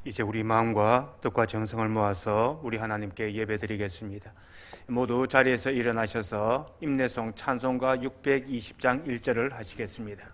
이제 우리 마음과 뜻과 정성을 모아서 우리 하나님께 예배드리겠습니다. 모두 자리에서 일어나셔서 임내송 찬송가 620장 1절을 하시겠습니다.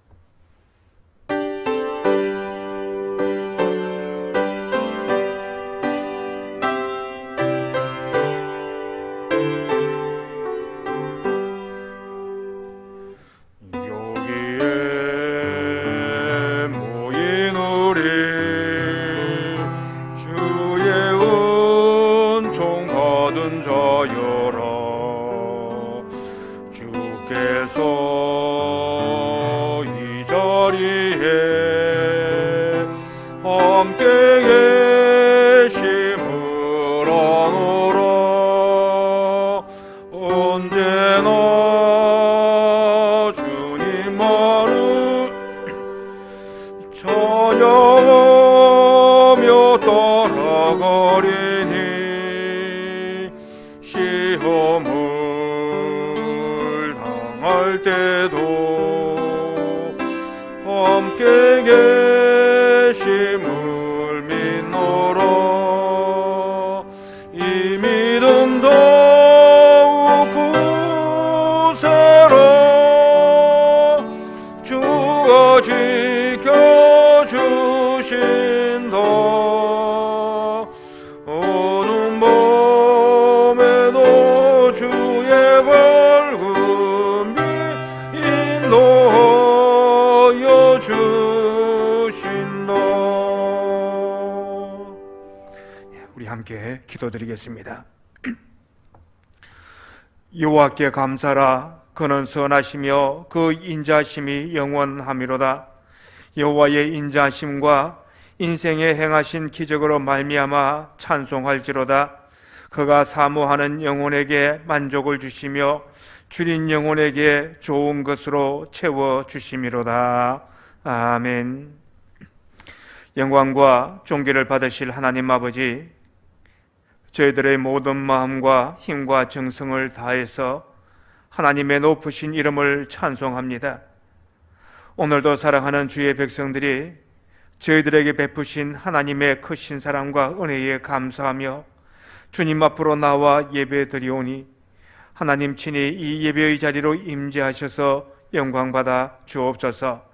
시험을 당할 때도 함께 계심을 믿노라. 이 믿음 더욱 굳세라. 주가 지켜주신다. 함께 기도드리겠습니다. 여호와께 감사라. 그는 선하시며 그 인자심이 영원하미로다. 여호와의 인자심과 인생에 행하신 기적으로 말미암아 찬송할지로다. 그가 사모하는 영혼에게 만족을 주시며 줄인 영혼에게 좋은 것으로 채워 주심이로다. 아멘. 영광과 존귀를 받으실 하나님 아버지, 저희들의 모든 마음과 힘과 정성을 다해서 하나님의 높으신 이름을 찬송합니다. 오늘도 사랑하는 주의 백성들이 저희들에게 베푸신 하나님의 크신 사랑과 은혜에 감사하며 주님 앞으로 나와 예배드리오니 하나님 친히 이 예배의 자리로 임재하셔서 영광받아 주옵소서.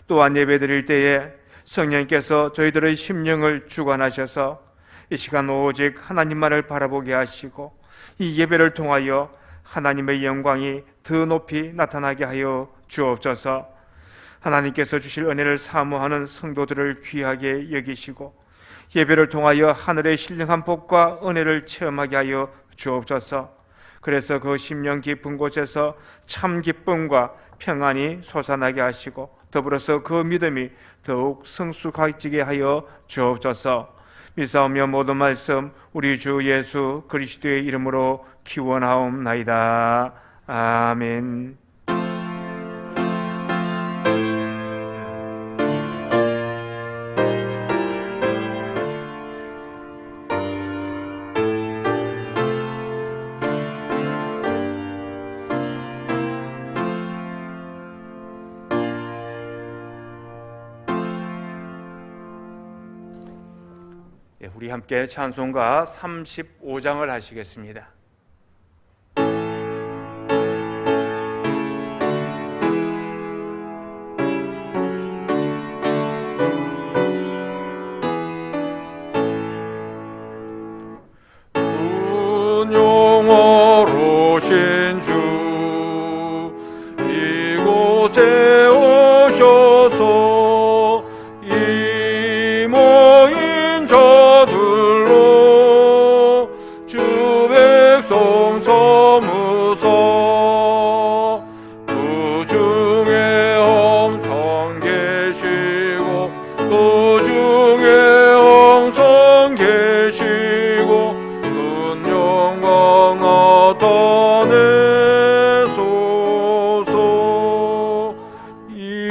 또한 예배드릴 때에 성령께서 저희들의 심령을 주관하셔서 이 시간 오직 하나님만을 바라보게 하시고 이 예배를 통하여 하나님의 영광이 더 높이 나타나게 하여 주옵소서. 하나님께서 주실 은혜를 사모하는 성도들을 귀하게 여기시고 예배를 통하여 하늘의 신령한 복과 은혜를 체험하게 하여 주옵소서. 그래서 그 심령 깊은 곳에서 참 기쁨과 평안이 솟아나게 하시고 더불어서 그 믿음이 더욱 성숙해지게 하여 주옵소서. 미사오며 모든 말씀 우리 주 예수 그리스도의 이름으로 기원하옵나이다. 아멘. 우리 함께 찬송가 35장을 하시겠습니다. 영화로신 주 이곳에 오셔서 이 모인 자들로 주 백성 삼으사 그 중에 항상 계시고 그 중에 항상 계시고 큰 영광 나타내소서. 이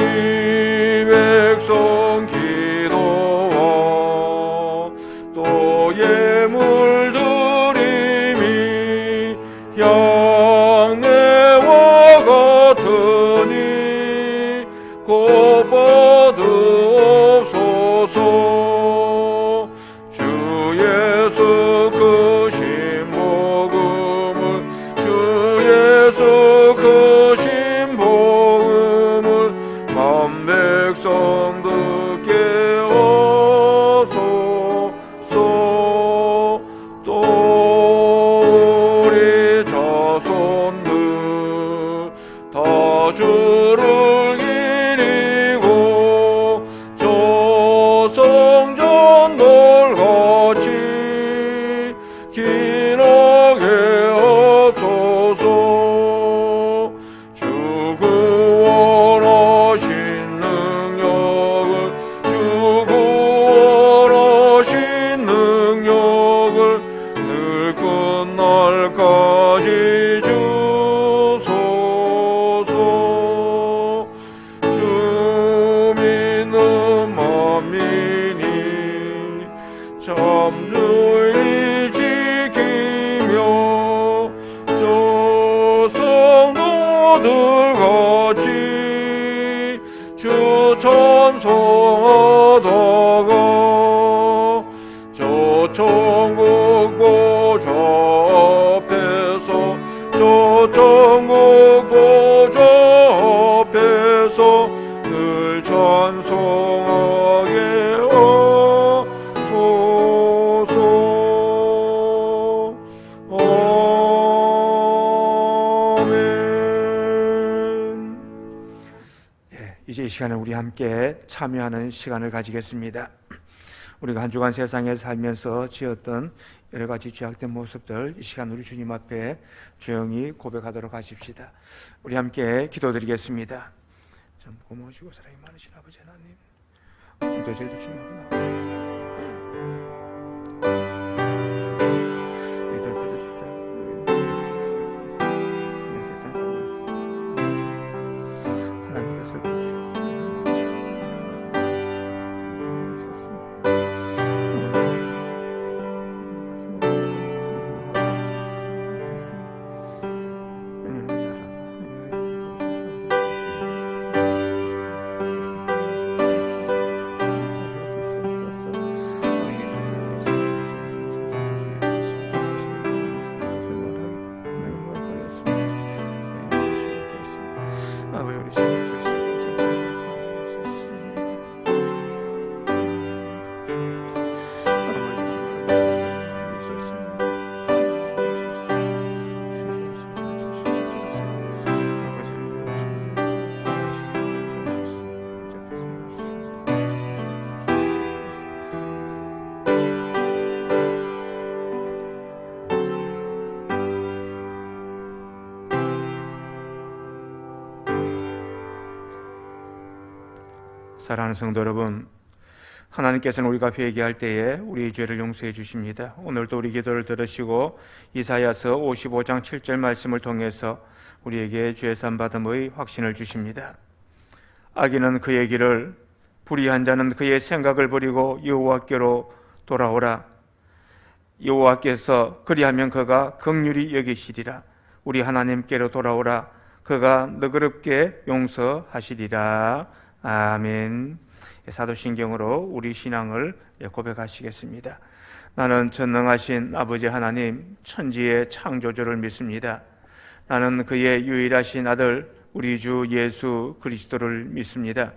백성 기도와 또 예물 드림이 향내와 같으니 곧 받으옵소서. 참주의 지키며 저 성도들 같이 주 찬송하다가 저 천국 보좌 앞에서 저 천국 보좌 앞에서 늘 찬송하게 하소서. 아멘. 이제 이 시간에 우리 함께 참여하는 시간을 가지겠습니다. 우리가 한 주간 세상에 살면서 지었던 여러 가지 죄악된 모습들, 이 시간 우리 주님 앞에 조용히 고백하도록 하십시다. 우리 함께 기도드리겠습니다. 참 고마우시고 사랑이 많으신 아버지 하나님, 오늘도 저희들 주님 앞에 나오고 너희들 들으시사 너희 세상 살면서 하나님께서 그렇죠. 사랑하는 성도 여러분, 하나님께서는 우리가 회개할 때에 우리의 죄를 용서해 주십니다. 오늘도 우리 기도를 들으시고 이사야서 55장 7절 말씀을 통해서 우리에게 죄산 받음의 확신을 주십니다. 악인은 그의 길을, 불의한 자는 그의 생각을 버리고 여호와께로 돌아오라. 여호와께서 그리하면 그가 긍휼히 여기시리라. 우리 하나님께로 돌아오라. 그가 너그럽게 용서하시리라. 아멘. 사도신경으로 우리 신앙을 고백하시겠습니다. 나는 전능하신 아버지 하나님, 천지의 창조주를 믿습니다. 나는 그의 유일하신 아들 우리 주 예수 그리스도를 믿습니다.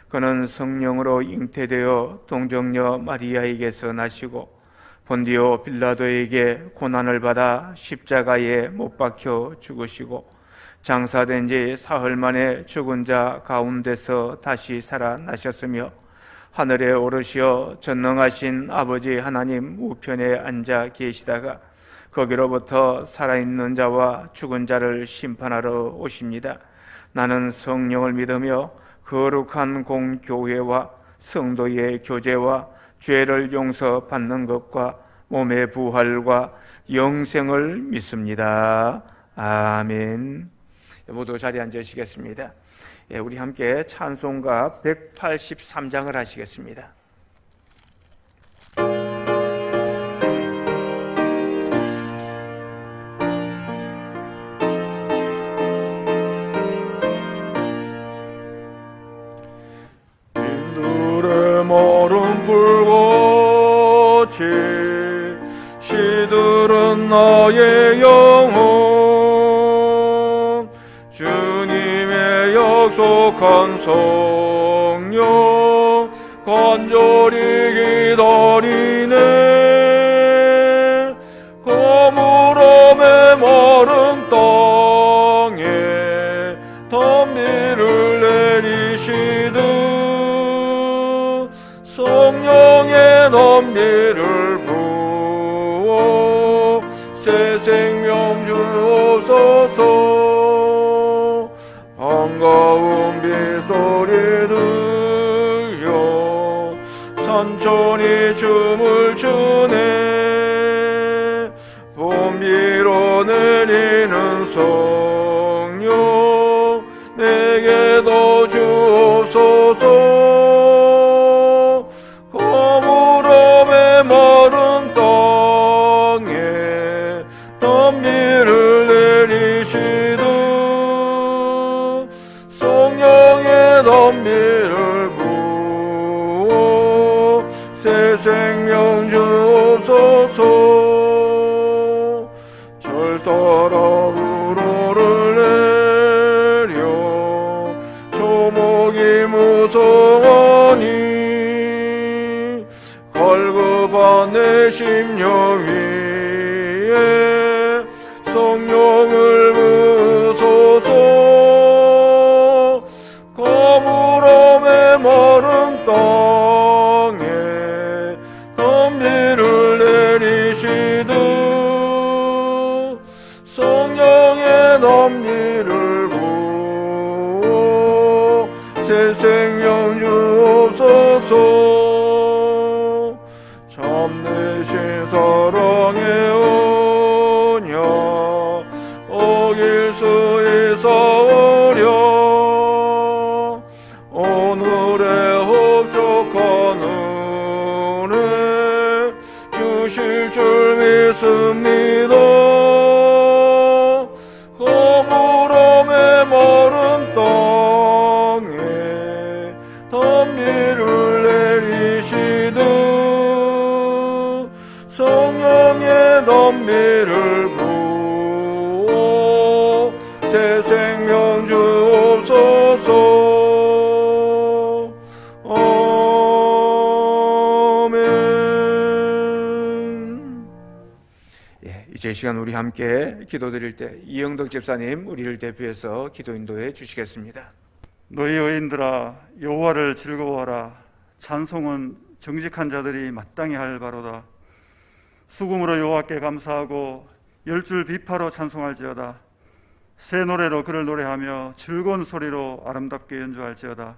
그는 성령으로 잉태되어 동정녀 마리아에게서 나시고 본디오 빌라도에게 고난을 받아 십자가에 못 박혀 죽으시고 장사된 지 사흘 만에 죽은 자 가운데서 다시 살아나셨으며 하늘에 오르시어 전능하신 아버지 하나님 우편에 앉아 계시다가 거기로부터 살아있는 자와 죽은 자를 심판하러 오십니다. 나는 성령을 믿으며 거룩한 공교회와 성도의 교제와 죄를 용서받는 것과 몸의 부활과 영생을 믿습니다. 아멘. 모두 자리에 앉으시겠습니다. 우리 함께 찬송가 183장을 하시겠습니다. 인들의 마른 불같이 시들은 나의 영혼 주님의 약속한 성령 간절히 기다리네. 거무름에 마른 땅에 단비를 내리시듯 성령의 단비를 부어 새 생명 주옵소서. 반가운 빗소리 들려 산천이 춤을 추네. 봄비로 내리는 성령 내게도 주옵소서. 거무름에 마른 땅에 단비를 내리시듯 성령의 단비를 부어 새 생명 주옵소서. 절 따라 우러를 내려 조목이 무성하니 갈급한 내 심령 위에 성령을 부으소서. 가물함에 마른 땅에 단비를 내리시듯 성령의 단비를 부어 새 생명 주옵소서. 참되신 사랑의 언약 어길 수 있사오랴. 오늘의 흡족한 은혜 주실 줄 믿습니다. 가물함에 마른 땅에 단비를 내리시듯 성령의 단비를 부어 새 생명 주옵소서. 아멘. 이제 이 시간 우리 함께 기도드릴 때 이영덕 집사님 우리를 대표해서 기도 인도해 주시겠습니다. 너희 의인들아 여호와를 즐거워하라. 찬송은 정직한 자들이 마땅히 할 바로다. 수금으로 여호와께 감사하고 열줄 비파로 찬송할지어다. 새 노래로 그를 노래하며 즐거운 소리로 아름답게 연주할지어다.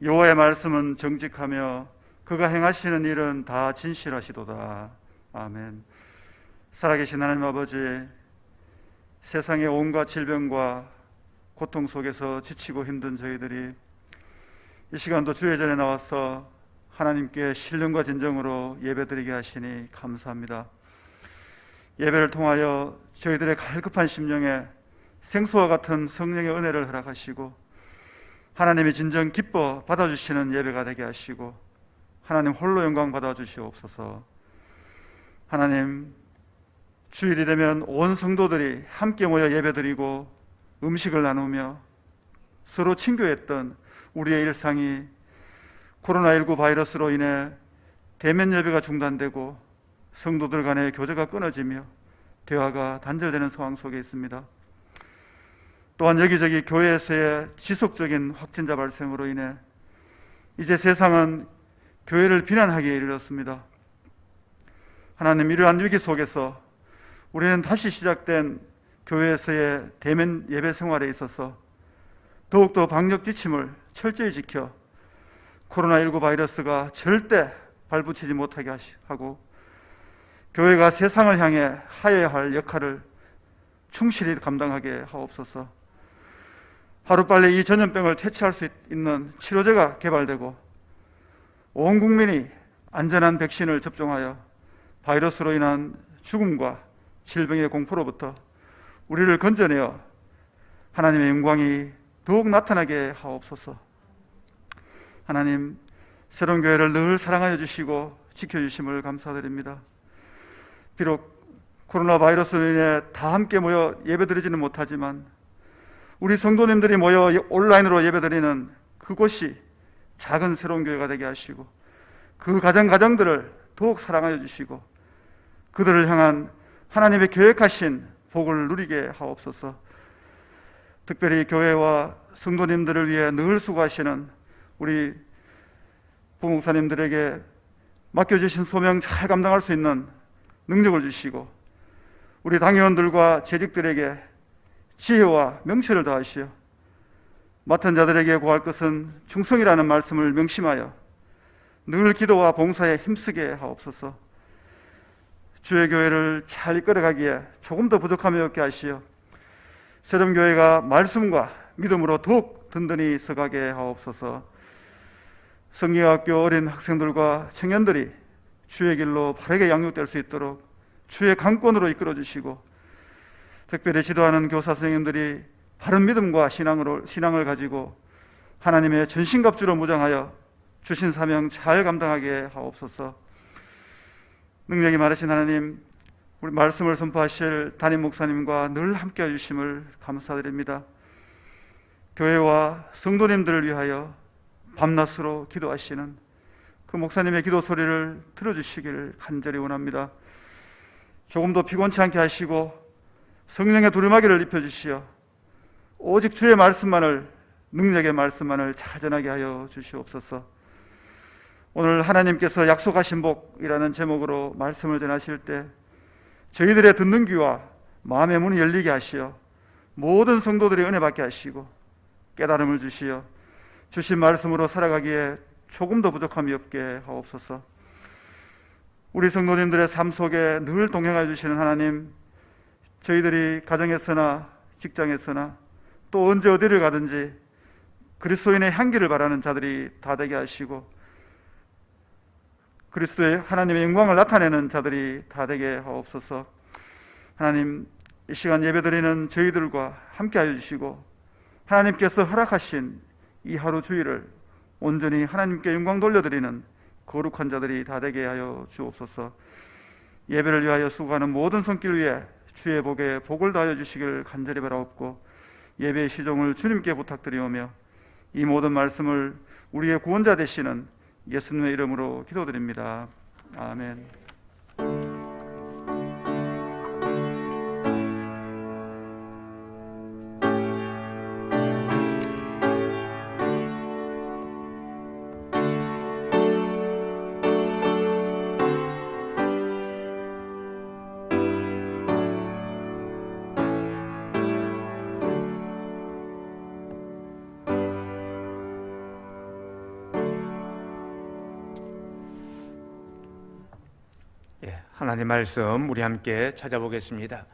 여호와의 말씀은 정직하며 그가 행하시는 일은 다 진실하시도다. 아멘. 살아계신 하나님 아버지, 세상의 온갖 질병과 고통 속에서 지치고 힘든 저희들이 이 시간도 주의 전에 나와서 하나님께 신령과 진정으로 예배드리게 하시니 감사합니다. 예배를 통하여 저희들의 갈급한 심령에 생수와 같은 성령의 은혜를 허락하시고 하나님이 진정 기뻐 받아주시는 예배가 되게 하시고 하나님 홀로 영광 받아주시옵소서. 하나님, 주일이 되면 온 성도들이 함께 모여 예배드리고 음식을 나누며 서로 친교했던 우리의 일상이 코로나19 바이러스로 인해 대면 예배가 중단되고 성도들 간의 교제가 끊어지며 대화가 단절되는 상황 속에 있습니다. 또한 여기저기 교회에서의 지속적인 확진자 발생으로 인해 이제 세상은 교회를 비난하기에 이르렀습니다. 하나님, 이러한 위기 속에서 우리는 다시 시작된 교회에서의 대면 예배 생활에 있어서 더욱더 방역 지침을 철저히 지켜 코로나19 바이러스가 절대 발붙이지 못하게 하고 교회가 세상을 향해 하여야 할 역할을 충실히 감당하게 하옵소서. 하루빨리 이 전염병을 퇴치할 수 있는 치료제가 개발되고 온 국민이 안전한 백신을 접종하여 바이러스로 인한 죽음과 질병의 공포로부터 우리를 건져내어 하나님의 영광이 더욱 나타나게 하옵소서. 하나님, 새로운 교회를 늘 사랑하여 주시고 지켜주심을 감사드립니다. 비록 코로나 바이러스로 인해 다 함께 모여 예배드리지는 못하지만 우리 성도님들이 모여 온라인으로 예배드리는 그곳이 작은 새로운 교회가 되게 하시고 그 가정들을 더욱 사랑하여 주시고 그들을 향한 하나님의 계획하신 복을 누리게 하옵소서. 특별히 교회와 성도님들을 위해 늘 수고하시는 우리 부목사님들에게 맡겨주신 소명 잘 감당할 수 있는 능력을 주시고 우리 당회원들과 재직들에게 지혜와 명철을 더하시어 맡은 자들에게 구할 것은 충성이라는 말씀을 명심하여 늘 기도와 봉사에 힘쓰게 하옵소서. 주의 교회를 잘 이끌어가기에 조금 더 부족함이 없게 하시어 새로운 교회가 말씀과 믿음으로 더욱 든든히 서가게 하옵소서. 성경학교 어린 학생들과 청년들이 주의 길로 바르게 양육될 수 있도록 주의 강권으로 이끌어 주시고, 특별히 지도하는 교사 선생님들이 바른 믿음과 신앙을 가지고 하나님의 전신갑주로 무장하여 주신 사명 잘 감당하게 하옵소서. 능력이 많으신 하나님, 우리 말씀을 선포하실 담임 목사님과 늘 함께 해주심을 감사드립니다. 교회와 성도님들을 위하여 밤낮으로 기도하시는 그 목사님의 기도 소리를 들어주시길 간절히 원합니다. 조금도 피곤치 않게 하시고 성령의 두루마기를 입혀주시어 오직 주의 말씀만을, 능력의 말씀만을 잘 전하게 하여 주시옵소서. 오늘 하나님께서 약속하신 복이라는 제목으로 말씀을 전하실 때 저희들의 듣는 귀와 마음의 문이 열리게 하시어 모든 성도들이 은혜 받게 하시고 깨달음을 주시어 주신 말씀으로 살아가기에 조금도 부족함이 없게 하옵소서. 우리 성도님들의 삶 속에 늘 동행하여 주시는 하나님, 저희들이 가정에서나 직장에서나 또 언제 어디를 가든지 그리스도인의 향기를 바라는 자들이 다 되게 하시고 그리스도의 하나님의 영광을 나타내는 자들이 다 되게 하옵소서. 하나님, 이 시간 예배드리는 저희들과 함께하여 주시고 하나님께서 허락하신 이 하루 주일을 온전히 하나님께 영광 돌려드리는 거룩한 자들이 다 되게 하여 주옵소서. 예배를 위하여 수고하는 모든 손길 위에 주의 복에 복을 다하여 주시길 간절히 바라옵고 예배의 시종을 주님께 부탁드리오며 이 모든 말씀을 우리의 구원자 되시는 예수님의 이름으로 기도드립니다. 아멘. 하나님 말씀 우리 함께 찾아보겠습니다.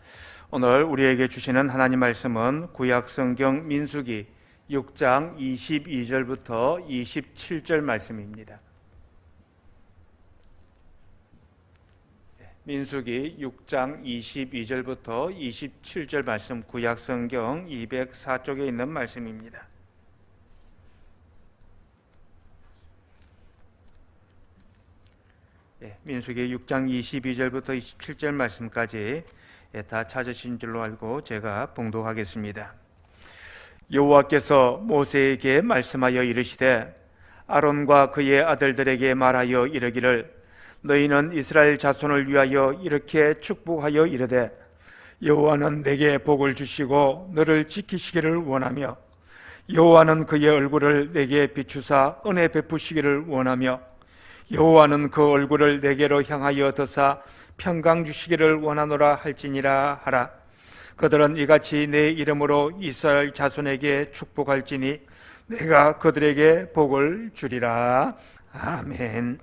오늘 우리에게 주시는 하나님 말씀은 구약성경 민수기 6장 22절부터 27절 말씀입니다. 민수기 6장 22절부터 27절 말씀, 구약성경 204쪽에 있는 말씀입니다. 민수기 6장 22절부터 27절 말씀까지 다 찾으신 줄로 알고 제가 봉독하겠습니다. 여호와께서 모세에게 말씀하여 이르시되 아론과 그의 아들들에게 말하여 이르기를 너희는 이스라엘 자손을 위하여 이렇게 축복하여 이르되 여호와는 내게 복을 주시고 너를 지키시기를 원하며 여호와는 그의 얼굴을 내게 비추사 은혜 베푸시기를 원하며 여호와는 그 얼굴을 내게로 향하여 드사 평강 주시기를 원하노라 할지니라 하라. 그들은 이같이 내 이름으로 이스라엘 자손에게 축복할지니 내가 그들에게 복을 주리라. 아멘.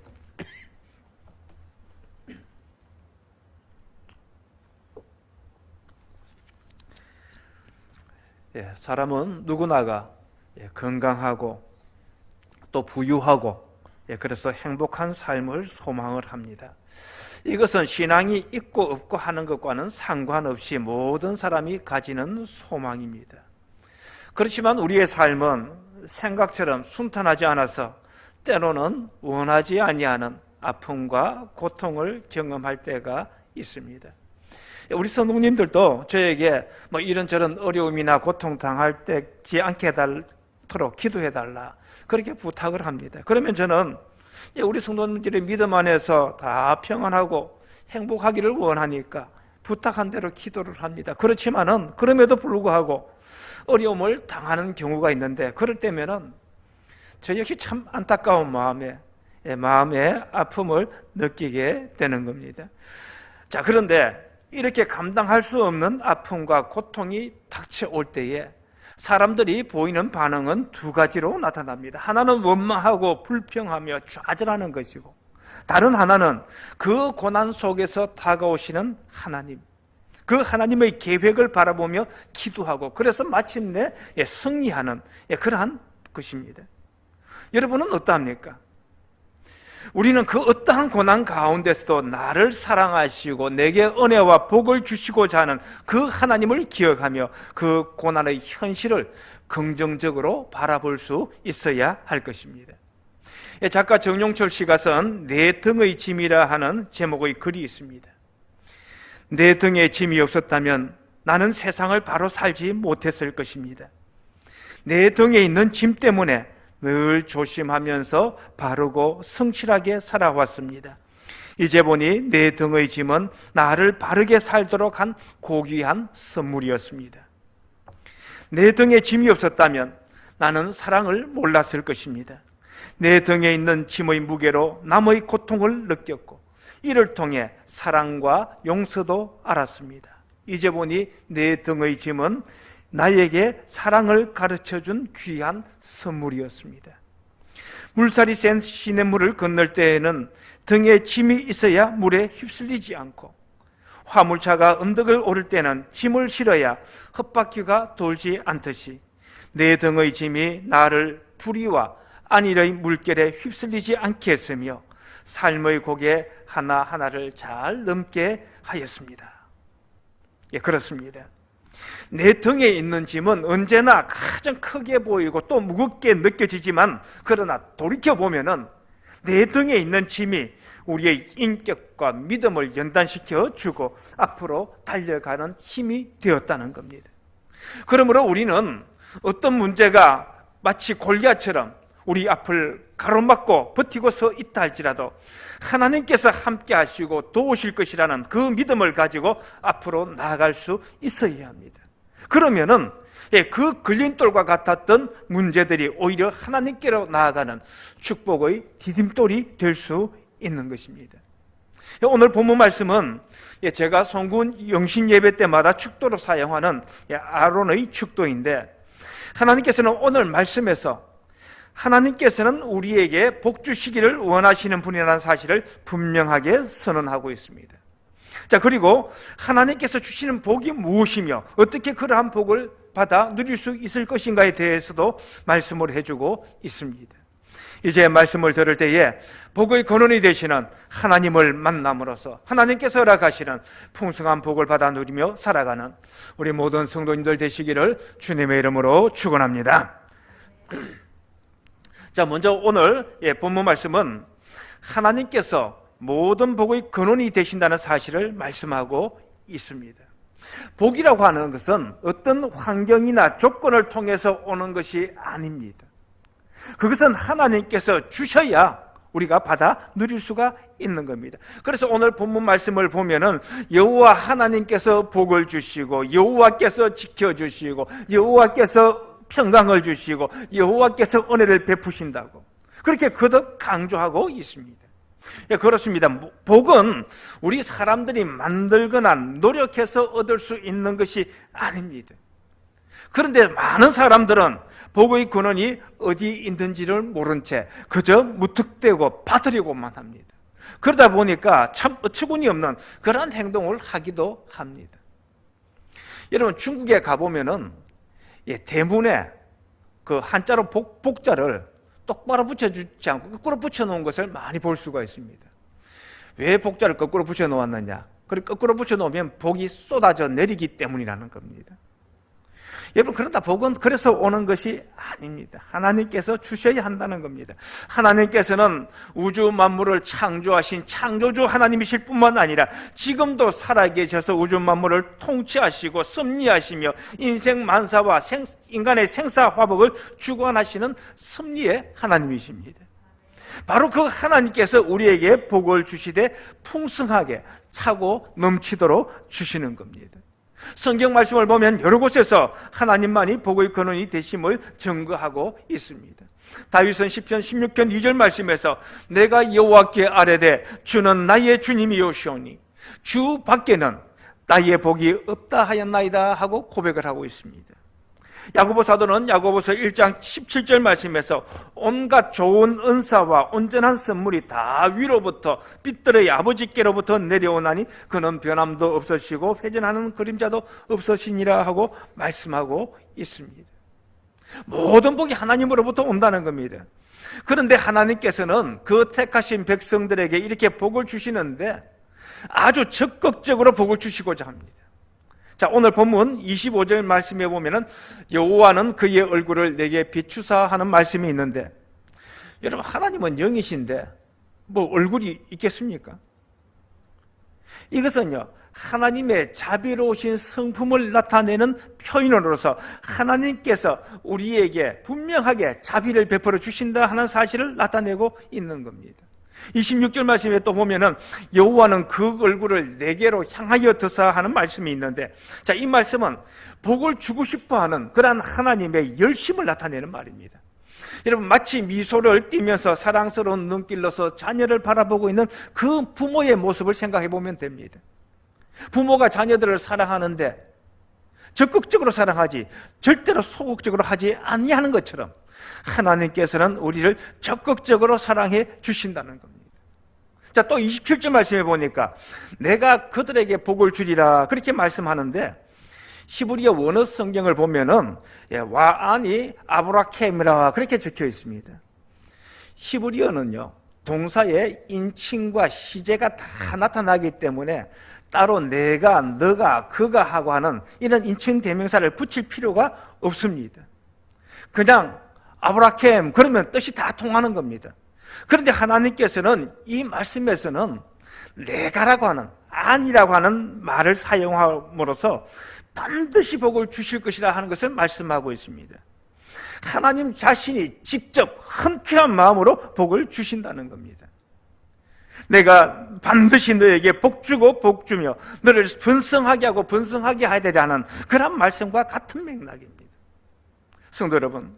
사람은 누구나가 건강하고 또 부유하고 그래서 행복한 삶을 소망을 합니다. 이것은 신앙이 있고 없고 하는 것과는 상관없이 모든 사람이 가지는 소망입니다. 그렇지만 우리의 삶은 생각처럼 순탄하지 않아서 때로는 원하지 아니하는 아픔과 고통을 경험할 때가 있습니다. 우리 성도님들도 저에게 이런저런 어려움이나 고통 당할 때지 않게 해달도록 기도해달라 그렇게 부탁을 합니다. 그러면 저는 우리 성도님들의 믿음 안에서 다 평안하고 행복하기를 원하니까 부탁한 대로 기도를 합니다. 그렇지만은 그럼에도 불구하고 어려움을 당하는 경우가 있는데 그럴 때면은 저 역시 참 안타까운 마음의 아픔을 느끼게 되는 겁니다. 자, 그런데 이렇게 감당할 수 없는 아픔과 고통이 닥쳐올 때에 사람들이 보이는 반응은 두 가지로 나타납니다. 하나는 원망하고 불평하며 좌절하는 것이고 다른 하나는 그 고난 속에서 다가오시는 하나님, 그 하나님의 계획을 바라보며 기도하고 그래서 마침내 승리하는 그러한 것입니다. 여러분은 어떠합니까? 우리는 그 어떠한 고난 가운데서도 나를 사랑하시고 내게 은혜와 복을 주시고자 하는 그 하나님을 기억하며 그 고난의 현실을 긍정적으로 바라볼 수 있어야 할 것입니다. 작가 정용철 씨가 쓴 내 등의 짐이라 하는 제목의 글이 있습니다. 내 등에 짐이 없었다면 나는 세상을 바로 살지 못했을 것입니다. 내 등에 있는 짐 때문에 늘 조심하면서 바르고 성실하게 살아왔습니다. 이제 보니 내 등의 짐은 나를 바르게 살도록 한 고귀한 선물이었습니다. 내 등에 짐이 없었다면 나는 사랑을 몰랐을 것입니다. 내 등에 있는 짐의 무게로 남의 고통을 느꼈고 이를 통해 사랑과 용서도 알았습니다. 이제 보니 내 등의 짐은 나에게 사랑을 가르쳐준 귀한 선물이었습니다. 물살이 센 시냇물을 건널 때에는 등에 짐이 있어야 물에 휩쓸리지 않고, 화물차가 언덕을 오를 때는 짐을 실어야 헛바퀴가 돌지 않듯이 내 등의 짐이 나를 불의와 안일의 물결에 휩쓸리지 않게 했으며 삶의 고개 하나하나를 잘 넘게 하였습니다. 예, 그렇습니다. 내 등에 있는 짐은 언제나 가장 크게 보이고 또 무겁게 느껴지지만, 그러나 돌이켜보면은 내 등에 있는 짐이 우리의 인격과 믿음을 연단시켜 주고 앞으로 달려가는 힘이 되었다는 겁니다. 그러므로 우리는 어떤 문제가 마치 골리앗처럼 우리 앞을 가로막고 버티고 서 있다 할지라도 하나님께서 함께 하시고 도우실 것이라는 그 믿음을 가지고 앞으로 나아갈 수 있어야 합니다. 그러면은 그 걸림돌과 같았던 문제들이 오히려 하나님께로 나아가는 축복의 디딤돌이 될 수 있는 것입니다. 오늘 본문 말씀은 제가 송군 영신 예배 때마다 축도로 사용하는 아론의 축도인데, 하나님께서는 오늘 말씀에서 하나님께서는 우리에게 복 주시기를 원하시는 분이라는 사실을 분명하게 선언하고 있습니다. 자, 그리고 하나님께서 주시는 복이 무엇이며 어떻게 그러한 복을 받아 누릴 수 있을 것인가에 대해서도 말씀을 해주고 있습니다. 이제 말씀을 들을 때에 복의 근원이 되시는 하나님을 만남으로써 하나님께서 허락하시는 풍성한 복을 받아 누리며 살아가는 우리 모든 성도님들 되시기를 주님의 이름으로 축원합니다. 자, 먼저 오늘 본문 말씀은 하나님께서 모든 복의 근원이 되신다는 사실을 말씀하고 있습니다. 복이라고 하는 것은 어떤 환경이나 조건을 통해서 오는 것이 아닙니다. 그것은 하나님께서 주셔야 우리가 받아 누릴 수가 있는 겁니다. 그래서 오늘 본문 말씀을 보면은 여호와 하나님께서 복을 주시고 여호와께서 지켜주시고 여호와께서 평강을 주시고 여호와께서 은혜를 베푸신다고 그렇게 거듭 강조하고 있습니다. 예, 그렇습니다. 복은 우리 사람들이 만들거나 노력해서 얻을 수 있는 것이 아닙니다. 그런데 많은 사람들은 복의 근원이 어디 있는지를 모른 채 그저 무턱대고 받으려고만 합니다. 그러다 보니까 참 어처구니 없는 그런 행동을 하기도 합니다. 여러분, 중국에 가보면은 대문에 그 한자로 복자를 똑바로 붙여주지 않고 거꾸로 붙여놓은 것을 많이 볼 수가 있습니다. 왜 복자를 거꾸로 붙여놓았느냐? 그리고 거꾸로 붙여놓으면 복이 쏟아져 내리기 때문이라는 겁니다. 여러분, 그러나 복은 그래서 오는 것이 아닙니다. 하나님께서 주셔야 한다는 겁니다. 하나님께서는 우주 만물을 창조하신 창조주 하나님이실 뿐만 아니라 지금도 살아계셔서 우주 만물을 통치하시고 섭리하시며 인생 만사와 인간의 생사화복을 주관하시는 섭리의 하나님이십니다. 바로 그 하나님께서 우리에게 복을 주시되 풍성하게 차고 넘치도록 주시는 겁니다. 성경 말씀을 보면 여러 곳에서 하나님만이 복의 근원이 되심을 증거하고 있습니다. 다윗은 시편 16편 2절 말씀에서 내가 여호와께 아뢰되 주는 나의 주님이오시오니 주 밖에는 나의 복이 없다 하였나이다 하고 고백을 하고 있습니다. 야고보 사도는 야고보서 1장 17절 말씀에서 온갖 좋은 은사와 온전한 선물이 다 위로부터 빛들의 아버지께로부터 내려오나니 그는 변함도 없으시고 회전하는 그림자도 없으시니라 하고 말씀하고 있습니다. 모든 복이 하나님으로부터 온다는 겁니다. 그런데 하나님께서는 그 택하신 백성들에게 이렇게 복을 주시는데 아주 적극적으로 복을 주시고자 합니다. 자, 오늘 본문 25절 말씀에 보면은 여호와는 그의 얼굴을 내게 비추사 하는 말씀이 있는데, 여러분, 하나님은 영이신데 뭐 얼굴이 있겠습니까? 이것은요, 하나님의 자비로우신 성품을 나타내는 표현으로서 하나님께서 우리에게 분명하게 자비를 베풀어 주신다 하는 사실을 나타내고 있는 겁니다. 26절 말씀에 또 보면은 여호와는 그 얼굴을 내게로 향하여 드사 하는 말씀이 있는데, 자, 이 말씀은 복을 주고 싶어하는 그러한 하나님의 열심을 나타내는 말입니다. 여러분, 마치 미소를 띠면서 사랑스러운 눈길로서 자녀를 바라보고 있는 그 부모의 모습을 생각해 보면 됩니다. 부모가 자녀들을 사랑하는데 적극적으로 사랑하지 절대로 소극적으로 하지 아니하는 것처럼 하나님께서는 우리를 적극적으로 사랑해 주신다는 겁니다. 자, 또 27절 말씀해 보니까 내가 그들에게 복을 주리라 그렇게 말씀하는데, 히브리어 원어 성경을 보면은 와아니 아브라켐이라 그렇게 적혀 있습니다. 히브리어는요, 동사의 인칭과 시제가 다 나타나기 때문에 따로 내가, 너가, 그가 하고 하는 이런 인칭 대명사를 붙일 필요가 없습니다. 그냥 아브라켐 그러면 뜻이 다 통하는 겁니다. 그런데 하나님께서는 이 말씀에서는 내가라고 하는, 아니라고 하는 말을 사용함으로써 반드시 복을 주실 것이라 하는 것을 말씀하고 있습니다. 하나님 자신이 직접 흔쾌한 마음으로 복을 주신다는 겁니다. 내가 반드시 너에게 복 주고 복 주며 너를 번성하게 하고 번성하게 하리라는 그런 말씀과 같은 맥락입니다. 성도 여러분,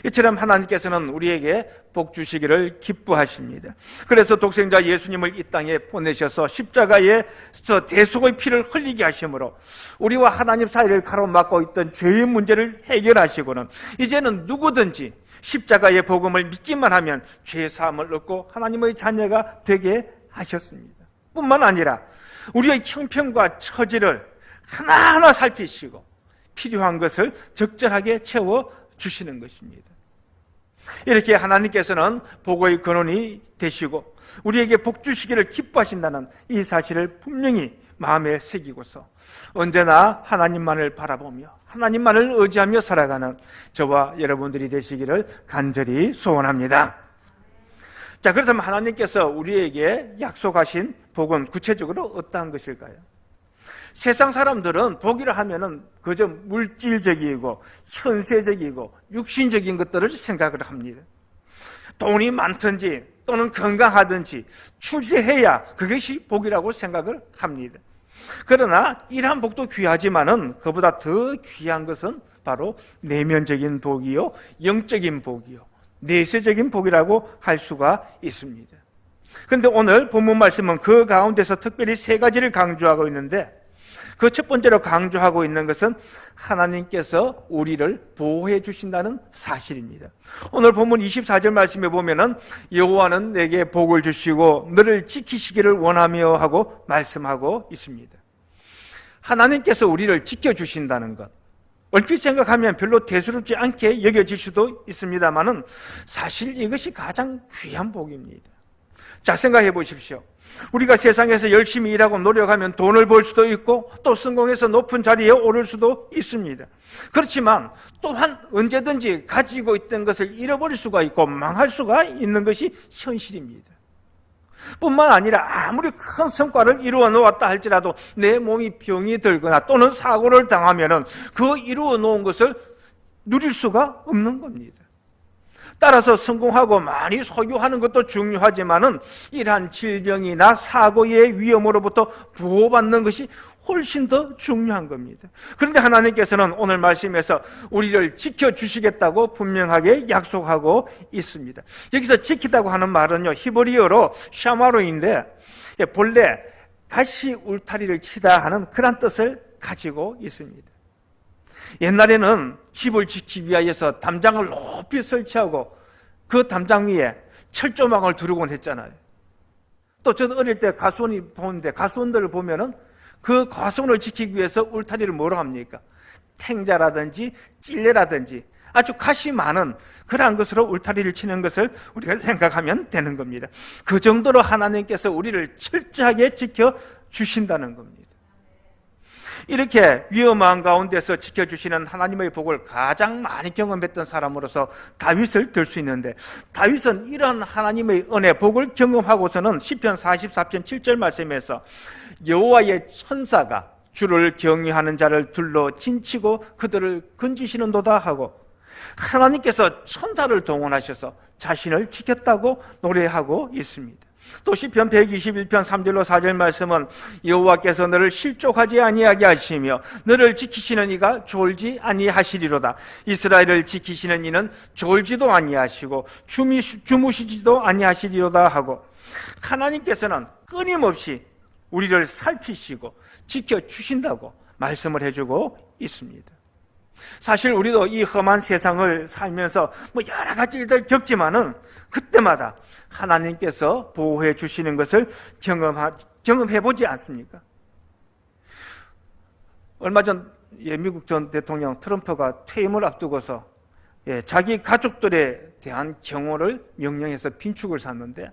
이처럼 하나님께서는 우리에게 복 주시기를 기뻐하십니다. 그래서 독생자 예수님을 이 땅에 보내셔서 십자가에서 대속의 피를 흘리게 하심으로 우리와 하나님 사이를 가로막고 있던 죄의 문제를 해결하시고는 이제는 누구든지 십자가의 복음을 믿기만 하면 죄 사함을 얻고 하나님의 자녀가 되게 하셨습니다. 뿐만 아니라 우리의 형편과 처지를 하나하나 살피시고 필요한 것을 적절하게 채워주시는 것입니다. 이렇게 하나님께서는 복의 근원이 되시고 우리에게 복 주시기를 기뻐하신다는 이 사실을 분명히 마음에 새기고서 언제나 하나님만을 바라보며 하나님만을 의지하며 살아가는 저와 여러분들이 되시기를 간절히 소원합니다. 자, 그렇다면 하나님께서 우리에게 약속하신 복은 구체적으로 어떠한 것일까요? 세상 사람들은 복이라 하면은 그저 물질적이고 현세적이고 육신적인 것들을 생각을 합니다. 돈이 많든지 또는 건강하든지 출세해야 그것이 복이라고 생각을 합니다. 그러나 이러한 복도 귀하지만은 그보다 더 귀한 것은 바로 내면적인 복이요, 영적인 복이요, 내세적인 복이라고 할 수가 있습니다. 그런데 오늘 본문 말씀은 그 가운데서 특별히 세 가지를 강조하고 있는데, 그 첫 번째로 강조하고 있는 것은 하나님께서 우리를 보호해 주신다는 사실입니다. 오늘 본문 24절 말씀에 보면은 여호와는 내게 복을 주시고 너를 지키시기를 원하며 하고 말씀하고 있습니다. 하나님께서 우리를 지켜주신다는 것, 얼핏 생각하면 별로 대수롭지 않게 여겨질 수도 있습니다만은 사실 이것이 가장 귀한 복입니다. 자, 생각해 보십시오. 우리가 세상에서 열심히 일하고 노력하면 돈을 벌 수도 있고 또 성공해서 높은 자리에 오를 수도 있습니다. 그렇지만 또한 언제든지 가지고 있던 것을 잃어버릴 수가 있고 망할 수가 있는 것이 현실입니다. 뿐만 아니라 아무리 큰 성과를 이루어 놓았다 할지라도 내 몸이 병이 들거나 또는 사고를 당하면은 그 이루어 놓은 것을 누릴 수가 없는 겁니다. 따라서 성공하고 많이 소유하는 것도 중요하지만은 이러한 질병이나 사고의 위험으로부터 보호받는 것이 훨씬 더 중요한 겁니다. 그런데 하나님께서는 오늘 말씀에서 우리를 지켜주시겠다고 분명하게 약속하고 있습니다. 여기서 지키다고 하는 말은요, 히브리어로 샤마로인데 본래 가시 울타리를 치다 하는 그런 뜻을 가지고 있습니다. 옛날에는 집을 지키기 위하여서 담장을 높이 설치하고 그 담장 위에 철조망을 두르곤 했잖아요. 또 저도 어릴 때 가수원이 보는데 가수원들을 보면은 그 가수원을 지키기 위해서 울타리를 뭐로 합니까? 탱자라든지 찔레라든지 아주 값이 많은 그러한 것으로 울타리를 치는 것을 우리가 생각하면 되는 겁니다. 그 정도로 하나님께서 우리를 철저하게 지켜주신다는 겁니다. 이렇게 위험한 가운데서 지켜주시는 하나님의 복을 가장 많이 경험했던 사람으로서 다윗을 들 수 있는데, 다윗은 이런 하나님의 은혜, 복을 경험하고서는 시편 44편 7절 말씀에서 여호와의 천사가 주를 경외하는 자를 둘러 진치고 그들을 건지시는도다 하고, 하나님께서 천사를 동원하셔서 자신을 지켰다고 노래하고 있습니다. 또 시편 121편 3절로 4절 말씀은 여호와께서 너를 실족하지 아니하게 하시며 너를 지키시는 이가 졸지 아니하시리로다. 이스라엘을 지키시는 이는 졸지도 아니하시고 주무시지도 아니하시리로다 하고, 하나님께서는 끊임없이 우리를 살피시고 지켜주신다고 말씀을 해주고 있습니다. 사실 우리도 이 험한 세상을 살면서 여러 가지 일들 겪지만은 그때마다 하나님께서 보호해 주시는 것을 경험해 보지 않습니까? 얼마 전 미국 전 대통령 트럼프가 퇴임을 앞두고서 자기 가족들에 대한 경호를 명령해서 빈축을 샀는데,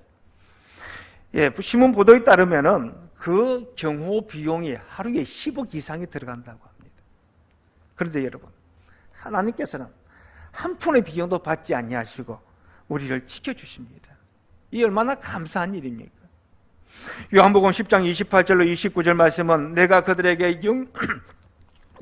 신문 보도에 따르면은 그 경호 비용이 하루에 10억 이상이 들어간다고 합니다. 그런데 여러분, 하나님께서는 한 푼의 비용도 받지 아니하시고 우리를 지켜주십니다. 이 얼마나 감사한 일입니까? 요한복음 10장 28절로 29절 말씀은 내가 그들에게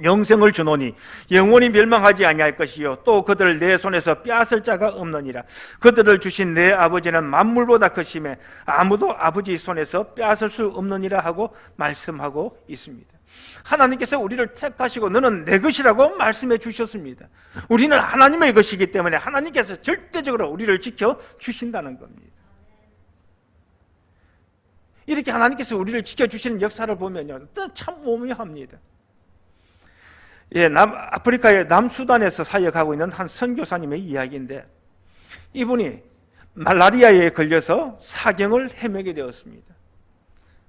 영생을 주노니 영원히 멸망하지 아니할 것이요 또 그들을 내 손에서 빼앗을 자가 없느니라. 그들을 주신 내 아버지는 만물보다 크심에 아무도 아버지 손에서 빼앗을 수 없느니라 하고 말씀하고 있습니다. 하나님께서 우리를 택하시고 너는 내 것이라고 말씀해 주셨습니다. 우리는 하나님의 것이기 때문에 하나님께서 절대적으로 우리를 지켜주신다는 겁니다. 이렇게 하나님께서 우리를 지켜주시는 역사를 보면요, 참 오묘합니다. 아프리카의 남수단에서 사역하고 있는 한 선교사님의 이야기인데, 이분이 말라리아에 걸려서 사경을 헤매게 되었습니다.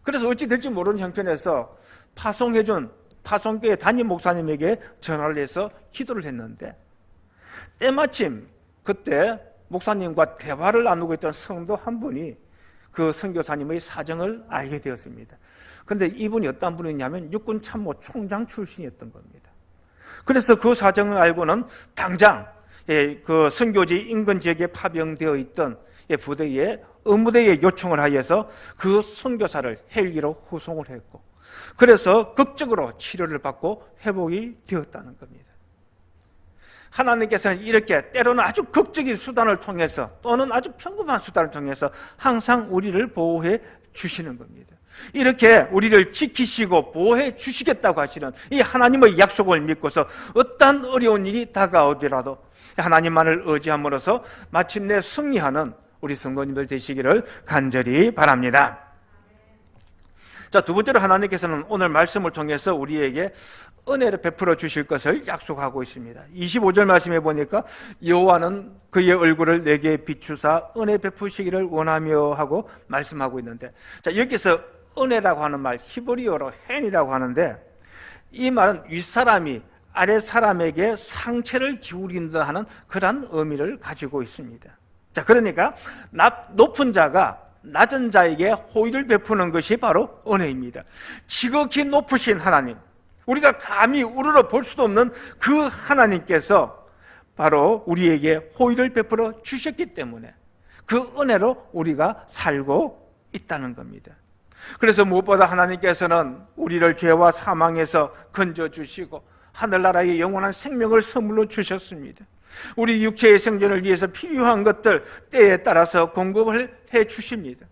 그래서 어찌 될지 모르는 형편에서 파송해준 파송교회 담임 목사님에게 전화를 해서 기도를 했는데, 때마침 그때 목사님과 대화를 나누고 있던 성도 한 분이 그 선교사님의 사정을 알게 되었습니다. 그런데 이분이 어떤 분이냐면 육군 참모 총장 출신이었던 겁니다. 그래서 그 사정을 알고는 당장 그 선교지 인근 지역에 파병되어 있던 부대에 의무대에 요청을 하여서 그 선교사를 헬기로 후송을 했고, 그래서 극적으로 치료를 받고 회복이 되었다는 겁니다. 하나님께서는 이렇게 때로는 아주 극적인 수단을 통해서 또는 아주 평범한 수단을 통해서 항상 우리를 보호해 주시는 겁니다. 이렇게 우리를 지키시고 보호해 주시겠다고 하시는 이 하나님의 약속을 믿고서 어떠한 어려운 일이 다가오더라도 하나님만을 의지함으로써 마침내 승리하는 우리 성도님들 되시기를 간절히 바랍니다. 자, 두 번째로 하나님께서는 오늘 말씀을 통해서 우리에게 은혜를 베풀어 주실 것을 약속하고 있습니다. 25절 말씀에 보니까 여호와는 그의 얼굴을 내게 비추사 은혜 베푸시기를 원하며 하고 말씀하고 있는데, 자, 여기서 은혜라고 하는 말 히브리어로 헨이라고 하는데, 이 말은 윗사람이 아랫사람에게 상체를 기울인다 하는 그런 의미를 가지고 있습니다. 자, 그러니까 높은 자가 낮은 자에게 호의를 베푸는 것이 바로 은혜입니다. 지극히 높으신 하나님, 우리가 감히 우러러 볼 수도 없는 그 하나님께서 바로 우리에게 호의를 베풀어 주셨기 때문에 그 은혜로 우리가 살고 있다는 겁니다. 그래서 무엇보다 하나님께서는 우리를 죄와 사망에서 건져주시고 하늘나라의 영원한 생명을 선물로 주셨습니다. 우리 육체의 생존을 위해서 필요한 것들 때에 따라서 공급을 해 주십니다.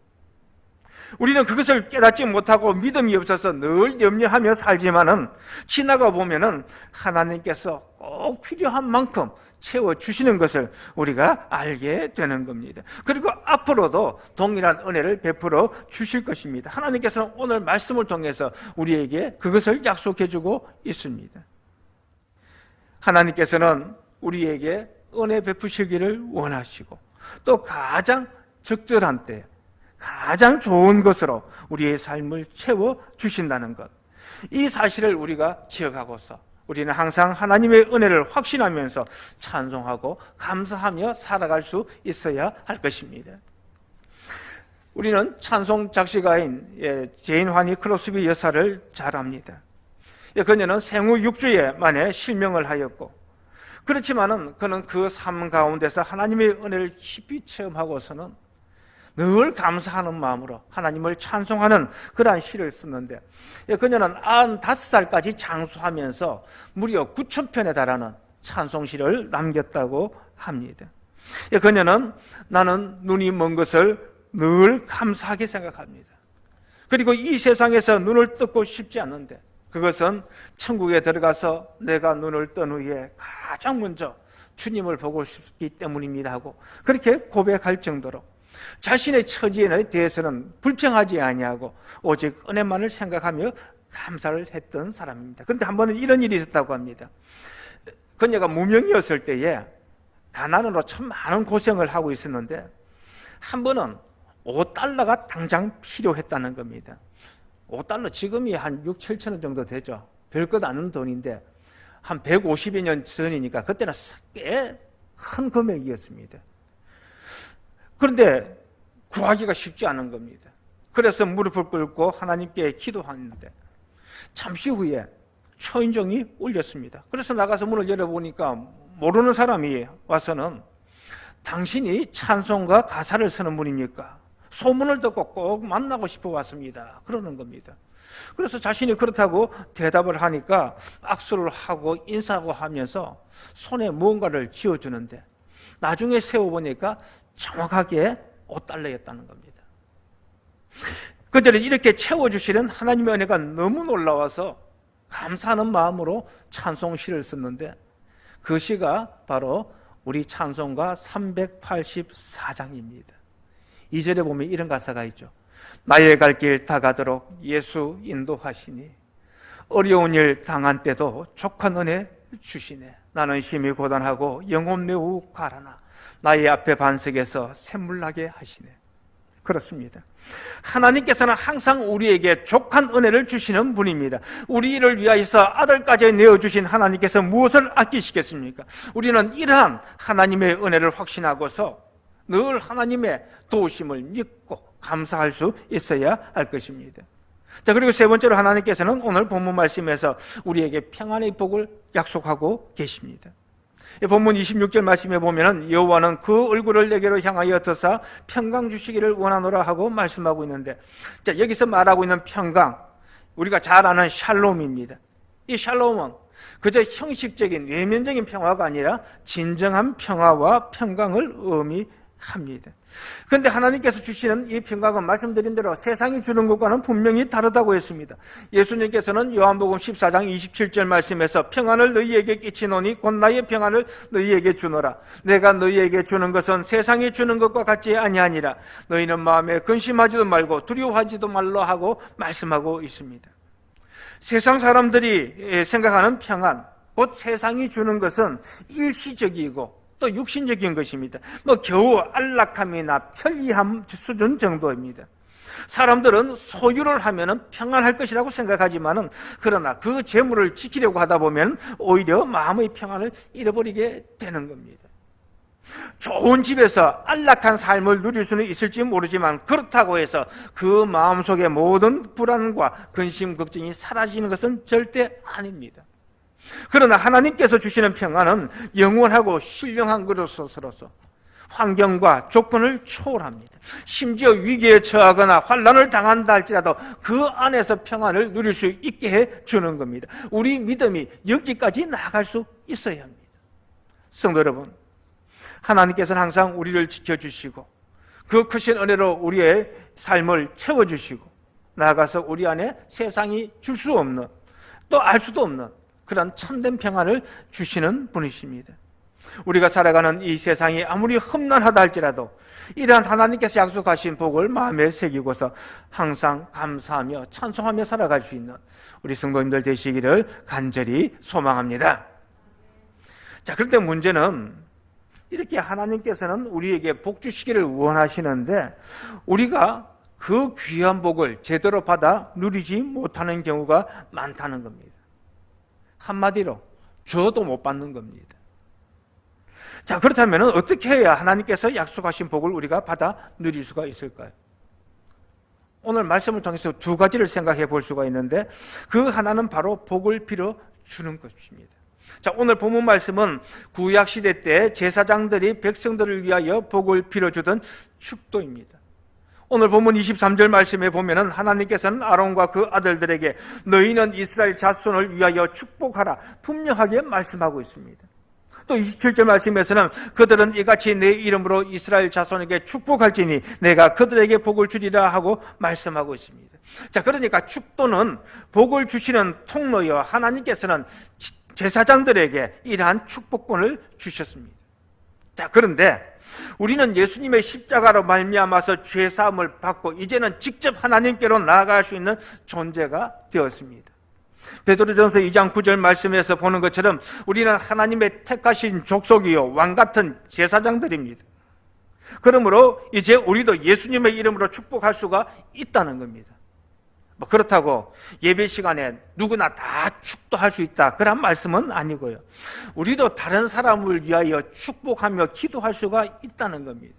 우리는 그것을 깨닫지 못하고 믿음이 없어서 늘 염려하며 살지만은 지나가 보면은 하나님께서 꼭 필요한 만큼 채워주시는 것을 우리가 알게 되는 겁니다. 그리고 앞으로도 동일한 은혜를 베풀어 주실 것입니다. 하나님께서는 오늘 말씀을 통해서 우리에게 그것을 약속해주고 있습니다. 하나님께서는 우리에게 은혜 베푸시기를 원하시고 또 가장 적절한 때 가장 좋은 것으로 우리의 삶을 채워주신다는 것, 이 사실을 우리가 기억하고서 우리는 항상 하나님의 은혜를 확신하면서 찬송하고 감사하며 살아갈 수 있어야 할 것입니다. 우리는 찬송 작시가인 제인 환희 크로스비 여사를 잘 압니다. 그녀는 생후 6주에 만에 실명을 하였고, 그렇지만은 그는 그 삶 가운데서 하나님의 은혜를 깊이 체험하고서는 늘 감사하는 마음으로 하나님을 찬송하는 그러한 시를 쓰는데, 그녀는 95살까지 장수하면서 무려 9,000편에 달하는 찬송시를 남겼다고 합니다. 그녀는 나는 눈이 먼 것을 늘 감사하게 생각합니다. 그리고 이 세상에서 눈을 뜯고 싶지 않는데, 그것은 천국에 들어가서 내가 눈을 뜬 후에 가장 먼저 주님을 보고 싶기 때문입니다 하고 그렇게 고백할 정도로 자신의 처지에 대해서는 불평하지 아니하고 오직 은혜만을 생각하며 감사를 했던 사람입니다. 그런데 한 번은 이런 일이 있었다고 합니다. 그녀가 무명이었을 때에 가난으로 참 많은 고생을 하고 있었는데, 한 번은 $5가 당장 필요했다는 겁니다. $5 지금이 한 6, 7천 원 정도 되죠. 별것 아닌 돈인데 한 150여 년 전이니까 그때는 꽤 큰 금액이었습니다. 그런데 구하기가 쉽지 않은 겁니다. 그래서 무릎을 꿇고 하나님께 기도하는데 잠시 후에 초인종이 울렸습니다. 그래서 나가서 문을 열어보니까 모르는 사람이 와서는 당신이 찬송가 가사를 쓰는 분입니까? 소문을 듣고 꼭 만나고 싶어 왔습니다. 그러는 겁니다. 그래서 자신이 그렇다고 대답을 하니까 악수를 하고 인사하고 하면서 손에 무언가를 쥐어주는데, 나중에 세워보니까 정확하게 $5였다는 겁니다. 그들은 이렇게 채워주시는 하나님의 은혜가 너무 놀라워서 감사하는 마음으로 찬송시를 썼는데, 그 시가 바로 우리 찬송가 384장입니다. 2절에 보면 이런 가사가 있죠. 나의 갈 길 다 가도록 예수 인도하시니 어려운 일 당한 때도 족한 은혜 주시네. 나는 심히 고단하고 영혼 매우 가라나 나의 앞에 반석에서 샘물나게 하시네. 그렇습니다. 하나님께서는 항상 우리에게 족한 은혜를 주시는 분입니다. 우리를 위하여서 아들까지 내어주신 하나님께서 무엇을 아끼시겠습니까? 우리는 이러한 하나님의 은혜를 확신하고서 늘 하나님의 도우심을 믿고 감사할 수 있어야 할 것입니다. 자, 그리고 세 번째로 하나님께서는 오늘 본문 말씀에서 우리에게 평안의 복을 약속하고 계십니다. 본문 26절 말씀에 보면은 여호와는 그 얼굴을 내게로 향하여 드사 평강 주시기를 원하노라 하고 말씀하고 있는데, 자, 여기서 말하고 있는 평강, 우리가 잘 아는 샬롬입니다. 이 샬롬은 그저 형식적인 외면적인 평화가 아니라 진정한 평화와 평강을 의미합니다. 그런데 하나님께서 주시는 이 평강은 말씀드린 대로 세상이 주는 것과는 분명히 다르다고 했습니다. 예수님께서는 요한복음 14장 27절 말씀에서 평안을 너희에게 끼치노니 곧 나의 평안을 너희에게 주노라. 내가 너희에게 주는 것은 세상이 주는 것과 같지 아니하니라. 너희는 마음에 근심하지도 말고 두려워하지도 말라 하고 말씀하고 있습니다. 세상 사람들이 생각하는 평안, 곧 세상이 주는 것은 일시적이고 또 육신적인 것입니다. 겨우 안락함이나 편리함 수준 정도입니다. 사람들은 소유를 하면은 평안할 것이라고 생각하지만은, 그러나 그 재물을 지키려고 하다 보면 오히려 마음의 평안을 잃어버리게 되는 겁니다. 좋은 집에서 안락한 삶을 누릴 수는 있을지 모르지만, 그렇다고 해서 그 마음속의 모든 불안과 근심, 걱정이 사라지는 것은 절대 아닙니다. 그러나 하나님께서 주시는 평안은 영원하고 신령한 것으로서 환경과 조건을 초월합니다. 심지어 위기에 처하거나 환난을 당한다 할지라도 그 안에서 평안을 누릴 수 있게 해주는 겁니다. 우리 믿음이 여기까지 나아갈 수 있어야 합니다. 성도 여러분, 하나님께서는 항상 우리를 지켜주시고 그 크신 은혜로 우리의 삶을 채워주시고, 나아가서 우리 안에 세상이 줄 수 없는, 또 알 수도 없는 그런 참된 평안을 주시는 분이십니다. 우리가 살아가는 이 세상이 아무리 험난하다 할지라도 이러한 하나님께서 약속하신 복을 마음에 새기고서 항상 감사하며 찬송하며 살아갈 수 있는 우리 성도님들 되시기를 간절히 소망합니다. 자, 그런데 문제는 이렇게 하나님께서는 우리에게 복 주시기를 원하시는데 우리가 그 귀한 복을 제대로 받아 누리지 못하는 경우가 많다는 겁니다. 한마디로 저도 못 받는 겁니다. 자, 그렇다면 어떻게 해야 하나님께서 약속하신 복을 우리가 받아 누릴 수가 있을까요? 오늘 말씀을 통해서 두 가지를 생각해 볼 수가 있는데, 그 하나는 바로 복을 빌어 주는 것입니다. 자, 오늘 본문 말씀은 구약 시대 때 제사장들이 백성들을 위하여 복을 빌어주던 축도입니다. 오늘 본문 23절 말씀에 보면은 하나님께서는 아론과 그 아들들에게 너희는 이스라엘 자손을 위하여 축복하라 분명하게 말씀하고 있습니다. 또 27절 말씀에서는 그들은 이같이 내 이름으로 이스라엘 자손에게 축복할지니 내가 그들에게 복을 주리라 하고 말씀하고 있습니다. 자, 그러니까 축도는 복을 주시는 통로여 하나님께서는 제사장들에게 이러한 축복권을 주셨습니다. 자, 그런데 우리는 예수님의 십자가로 말미암아서 죄 사함을 받고 이제는 직접 하나님께로 나아갈 수 있는 존재가 되었습니다. 베드로전서 2장 9절 말씀에서 보는 것처럼 우리는 하나님의 택하신 족속이요 왕같은 제사장들입니다. 그러므로 이제 우리도 예수님의 이름으로 축복할 수가 있다는 겁니다. 그렇다고 예배 시간에 누구나 다 축도할 수 있다, 그런 말씀은 아니고요. 우리도 다른 사람을 위하여 축복하며 기도할 수가 있다는 겁니다.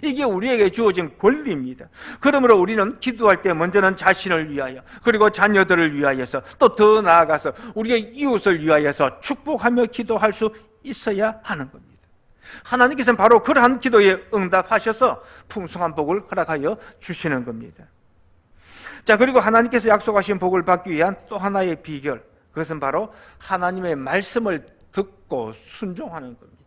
이게 우리에게 주어진 권리입니다. 그러므로 우리는 기도할 때 먼저는 자신을 위하여, 그리고 자녀들을 위하여서, 또 더 나아가서 우리의 이웃을 위하여서 축복하며 기도할 수 있어야 하는 겁니다. 하나님께서는 바로 그러한 기도에 응답하셔서 풍성한 복을 허락하여 주시는 겁니다. 자, 그리고 하나님께서 약속하신 복을 받기 위한 또 하나의 비결, 그것은 바로 하나님의 말씀을 듣고 순종하는 겁니다.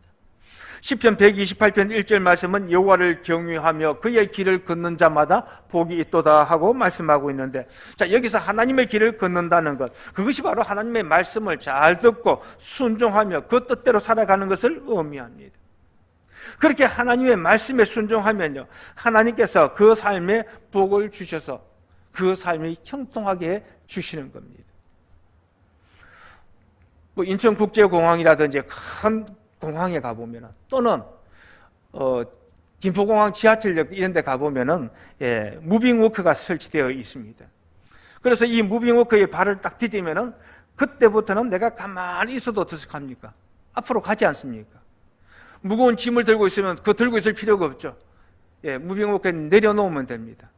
시편 128편 1절 말씀은 여호와를 경외하며 그의 길을 걷는 자마다 복이 있도다 하고 말씀하고 있는데, 자, 여기서 하나님의 길을 걷는다는 것, 그것이 바로 하나님의 말씀을 잘 듣고 순종하며 그 뜻대로 살아가는 것을 의미합니다. 그렇게 하나님의 말씀에 순종하면요, 하나님께서 그 삶에 복을 주셔서 그 삶이 형통하게 해 주시는 겁니다. 인천국제공항이라든지 큰 공항에 가보면, 또는 김포공항 지하철역 이런 데 가보면은 무빙워크가 설치되어 있습니다. 그래서 이 무빙워크에 발을 딱 디디면은 그때부터는 내가 가만히 있어도 어떡합니까? 앞으로 가지 않습니까? 무거운 짐을 들고 있으면 그거 들고 있을 필요가 없죠. 무빙워크에 내려놓으면 됩니다.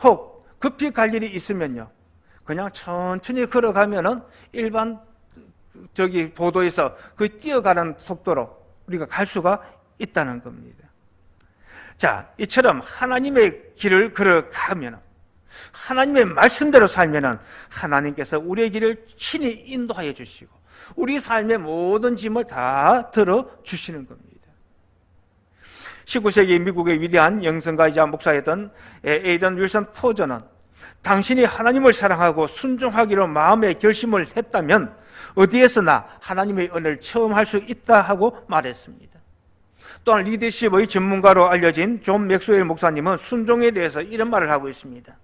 혹 급히 갈 일이 있으면요, 그냥 천천히 걸어가면은 일반 보도에서 그 뛰어가는 속도로 우리가 갈 수가 있다는 겁니다. 자, 이처럼 하나님의 길을 걸어가면, 하나님의 말씀대로 살면 하나님께서 우리의 길을 친히 인도하여 주시고 우리 삶의 모든 짐을 다 들어주시는 겁니다. 19세기 미국의 위대한 영성가이자 목사였던 에이던 윌슨 토저는 당신이 하나님을 사랑하고 순종하기로 마음의 결심을 했다면 어디에서나 하나님의 은혜를 체험할 수 있다 하고 말했습니다. 또한 리더십의 전문가로 알려진 존 맥스웰 목사님은 순종에 대해서 이런 말을 하고 있습니다.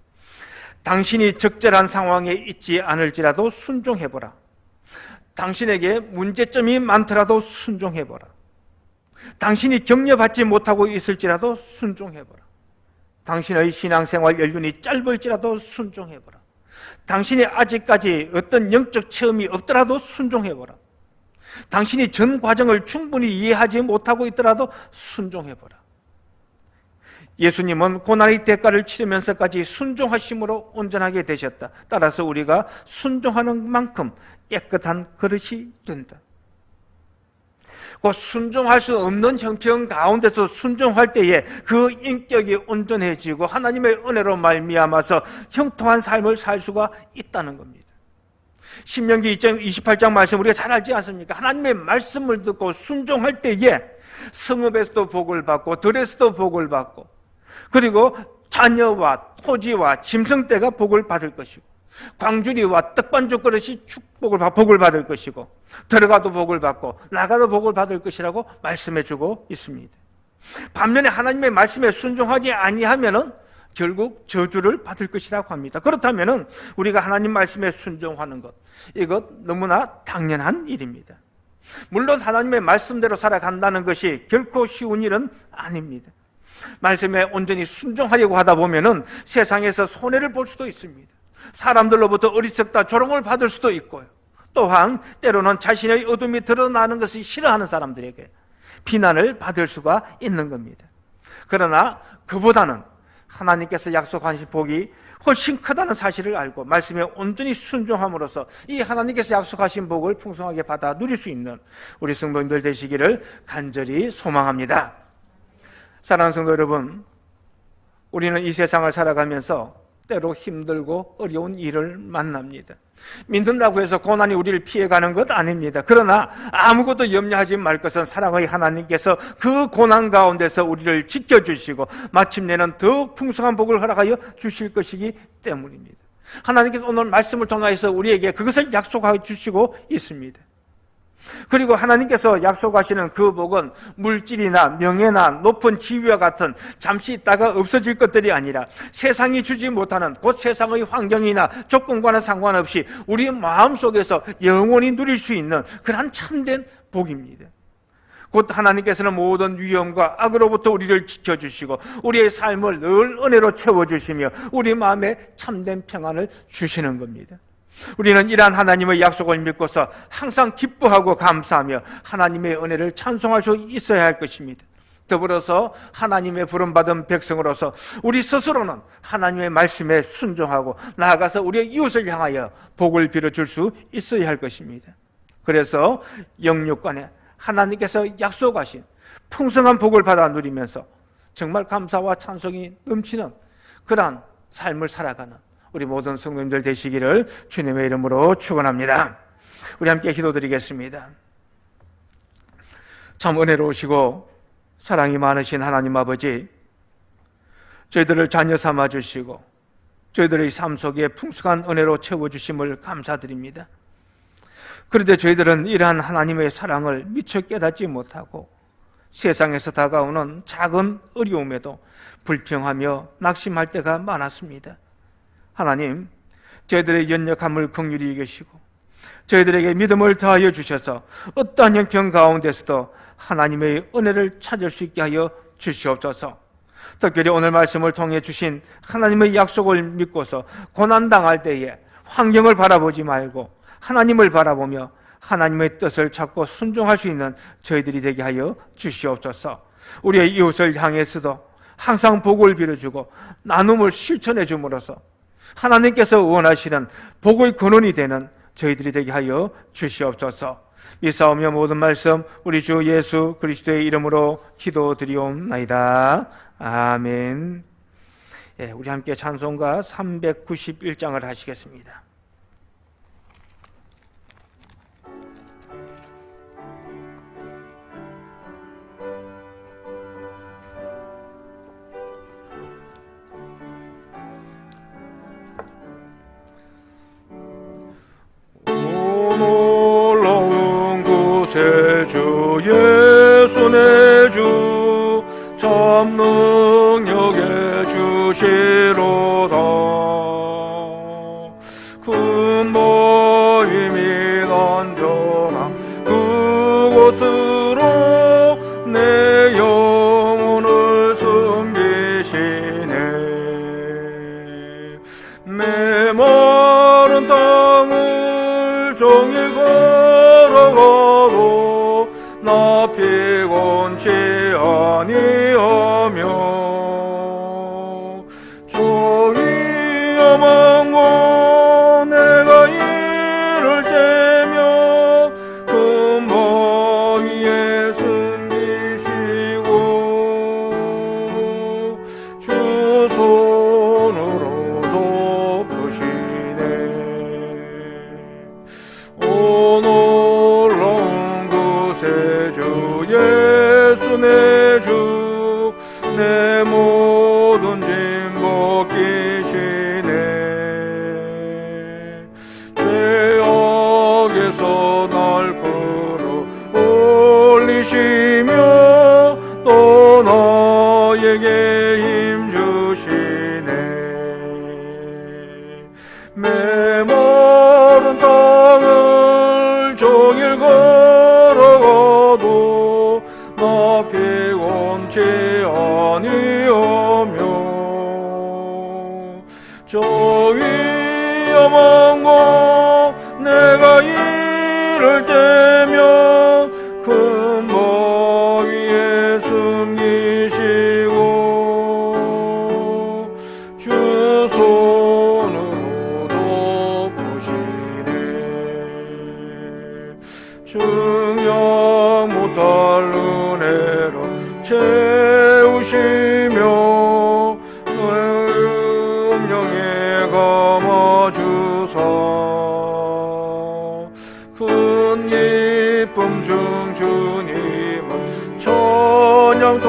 당신이 적절한 상황에 있지 않을지라도 순종해보라. 당신에게 문제점이 많더라도 순종해보라. 당신이 격려받지 못하고 있을지라도 순종해보라. 당신의 신앙생활 연륜이 짧을지라도 순종해보라. 당신이 아직까지 어떤 영적 체험이 없더라도 순종해보라. 당신이 전 과정을 충분히 이해하지 못하고 있더라도 순종해보라. 예수님은 고난의 대가를 치르면서까지 순종하심으로 온전하게 되셨다. 따라서 우리가 순종하는 만큼 깨끗한 그릇이 된다. 그 순종할 수 없는 형편 가운데서 순종할 때에 그 인격이 온전해지고 하나님의 은혜로 말미암아서 형통한 삶을 살 수가 있다는 겁니다. 신명기 28장 말씀 우리가 잘 알지 않습니까? 하나님의 말씀을 듣고 순종할 때에 성읍에서도 복을 받고 들에서도 복을 받고, 그리고 자녀와 토지와 짐승떼가 복을 받을 것이고, 광주리와 떡반죽 그릇이 복을 받을 것이고, 들어가도 복을 받고 나가도 복을 받을 것이라고 말씀해주고 있습니다. 반면에 하나님의 말씀에 순종하지 아니하면은 결국 저주를 받을 것이라고 합니다. 그렇다면은 우리가 하나님 말씀에 순종하는 것, 이것 너무나 당연한 일입니다. 물론 하나님의 말씀대로 살아간다는 것이 결코 쉬운 일은 아닙니다. 말씀에 온전히 순종하려고 하다 보면은 세상에서 손해를 볼 수도 있습니다. 사람들로부터 어리석다 조롱을 받을 수도 있고요. 또한 때로는 자신의 어둠이 드러나는 것을 싫어하는 사람들에게 비난을 받을 수가 있는 겁니다. 그러나 그보다는 하나님께서 약속하신 복이 훨씬 크다는 사실을 알고 말씀에 온전히 순종함으로써 이 하나님께서 약속하신 복을 풍성하게 받아 누릴 수 있는 우리 성도님들 되시기를 간절히 소망합니다. 사랑하는 성도 여러분, 우리는 이 세상을 살아가면서 때로 힘들고 어려운 일을 만납니다. 믿는다고 해서 고난이 우리를 피해가는 것 아닙니다. 그러나 아무것도 염려하지 말 것은 사랑의 하나님께서 그 고난 가운데서 우리를 지켜주시고 마침내는 더 풍성한 복을 허락하여 주실 것이기 때문입니다. 하나님께서 오늘 말씀을 통하여서 우리에게 그것을 약속하여 주시고 있습니다. 그리고 하나님께서 약속하시는 그 복은 물질이나 명예나 높은 지위와 같은 잠시 있다가 없어질 것들이 아니라 세상이 주지 못하는 곧 세상의 환경이나 조건과는 상관없이 우리 마음속에서 영원히 누릴 수 있는 그러한 참된 복입니다. 곧 하나님께서는 모든 위험과 악으로부터 우리를 지켜주시고 우리의 삶을 늘 은혜로 채워주시며 우리 마음에 참된 평안을 주시는 겁니다. 우리는 이러한 하나님의 약속을 믿고서 항상 기뻐하고 감사하며 하나님의 은혜를 찬송할 수 있어야 할 것입니다. 더불어서 하나님의 부름받은 백성으로서 우리 스스로는 하나님의 말씀에 순종하고 나아가서 우리의 이웃을 향하여 복을 빌어줄 수 있어야 할 것입니다. 그래서 영육간에 하나님께서 약속하신 풍성한 복을 받아 누리면서 정말 감사와 찬송이 넘치는 그러한 삶을 살아가는 우리 모든 성도님들 되시기를 주님의 이름으로 축원합니다. 우리 함께 기도드리겠습니다. 참 은혜로우시고 사랑이 많으신 하나님 아버지, 저희들을 자녀 삼아 주시고 저희들의 삶 속에 풍성한 은혜로 채워주심을 감사드립니다. 그런데 저희들은 이러한 하나님의 사랑을 미처 깨닫지 못하고 세상에서 다가오는 작은 어려움에도 불평하며 낙심할 때가 많았습니다. 하나님, 저희들의 연약함을 긍휼히 여기시고 저희들에게 믿음을 더하여 주셔서 어떠한 형편 가운데서도 하나님의 은혜를 찾을 수 있게 하여 주시옵소서. 특별히 오늘 말씀을 통해 주신 하나님의 약속을 믿고서 고난당할 때에 환경을 바라보지 말고 하나님을 바라보며 하나님의 뜻을 찾고 순종할 수 있는 저희들이 되게 하여 주시옵소서. 우리의 이웃을 향해서도 항상 복을 빌어주고 나눔을 실천해 줌으로써 하나님께서 원하시는 복의 근원이 되는 저희들이 되게 하여 주시옵소서. 미사오며 모든 말씀 우리 주 예수 그리스도의 이름으로 기도드리옵나이다. 아멘. 우리 함께 찬송가 391장을 하시겠습니다. 주 예수 내 주 참 능력의 주시로다. 큰 모임이 단전한 그곳으로 내 영혼을 숨기시네. 메마른 땅을 종일 걸어가도 나 피곤치 아니하며 종이야 망고 내가 이를 때며 금방위에 숨기시고 주 손으로 덮으시네. 주 예수 내 주 내 모든 짐 벗기시네. 죄악에서 날 끌어 올리시며 또 나에게 힘 주시네. 메마른 땅을 종일 걸어가도 나 피곤치 아니하며 저 위험한 곳 내가 증량 못할 은혜로 채우시며 음령에 감아주사 큰 기쁨 중 주님을 찬양토록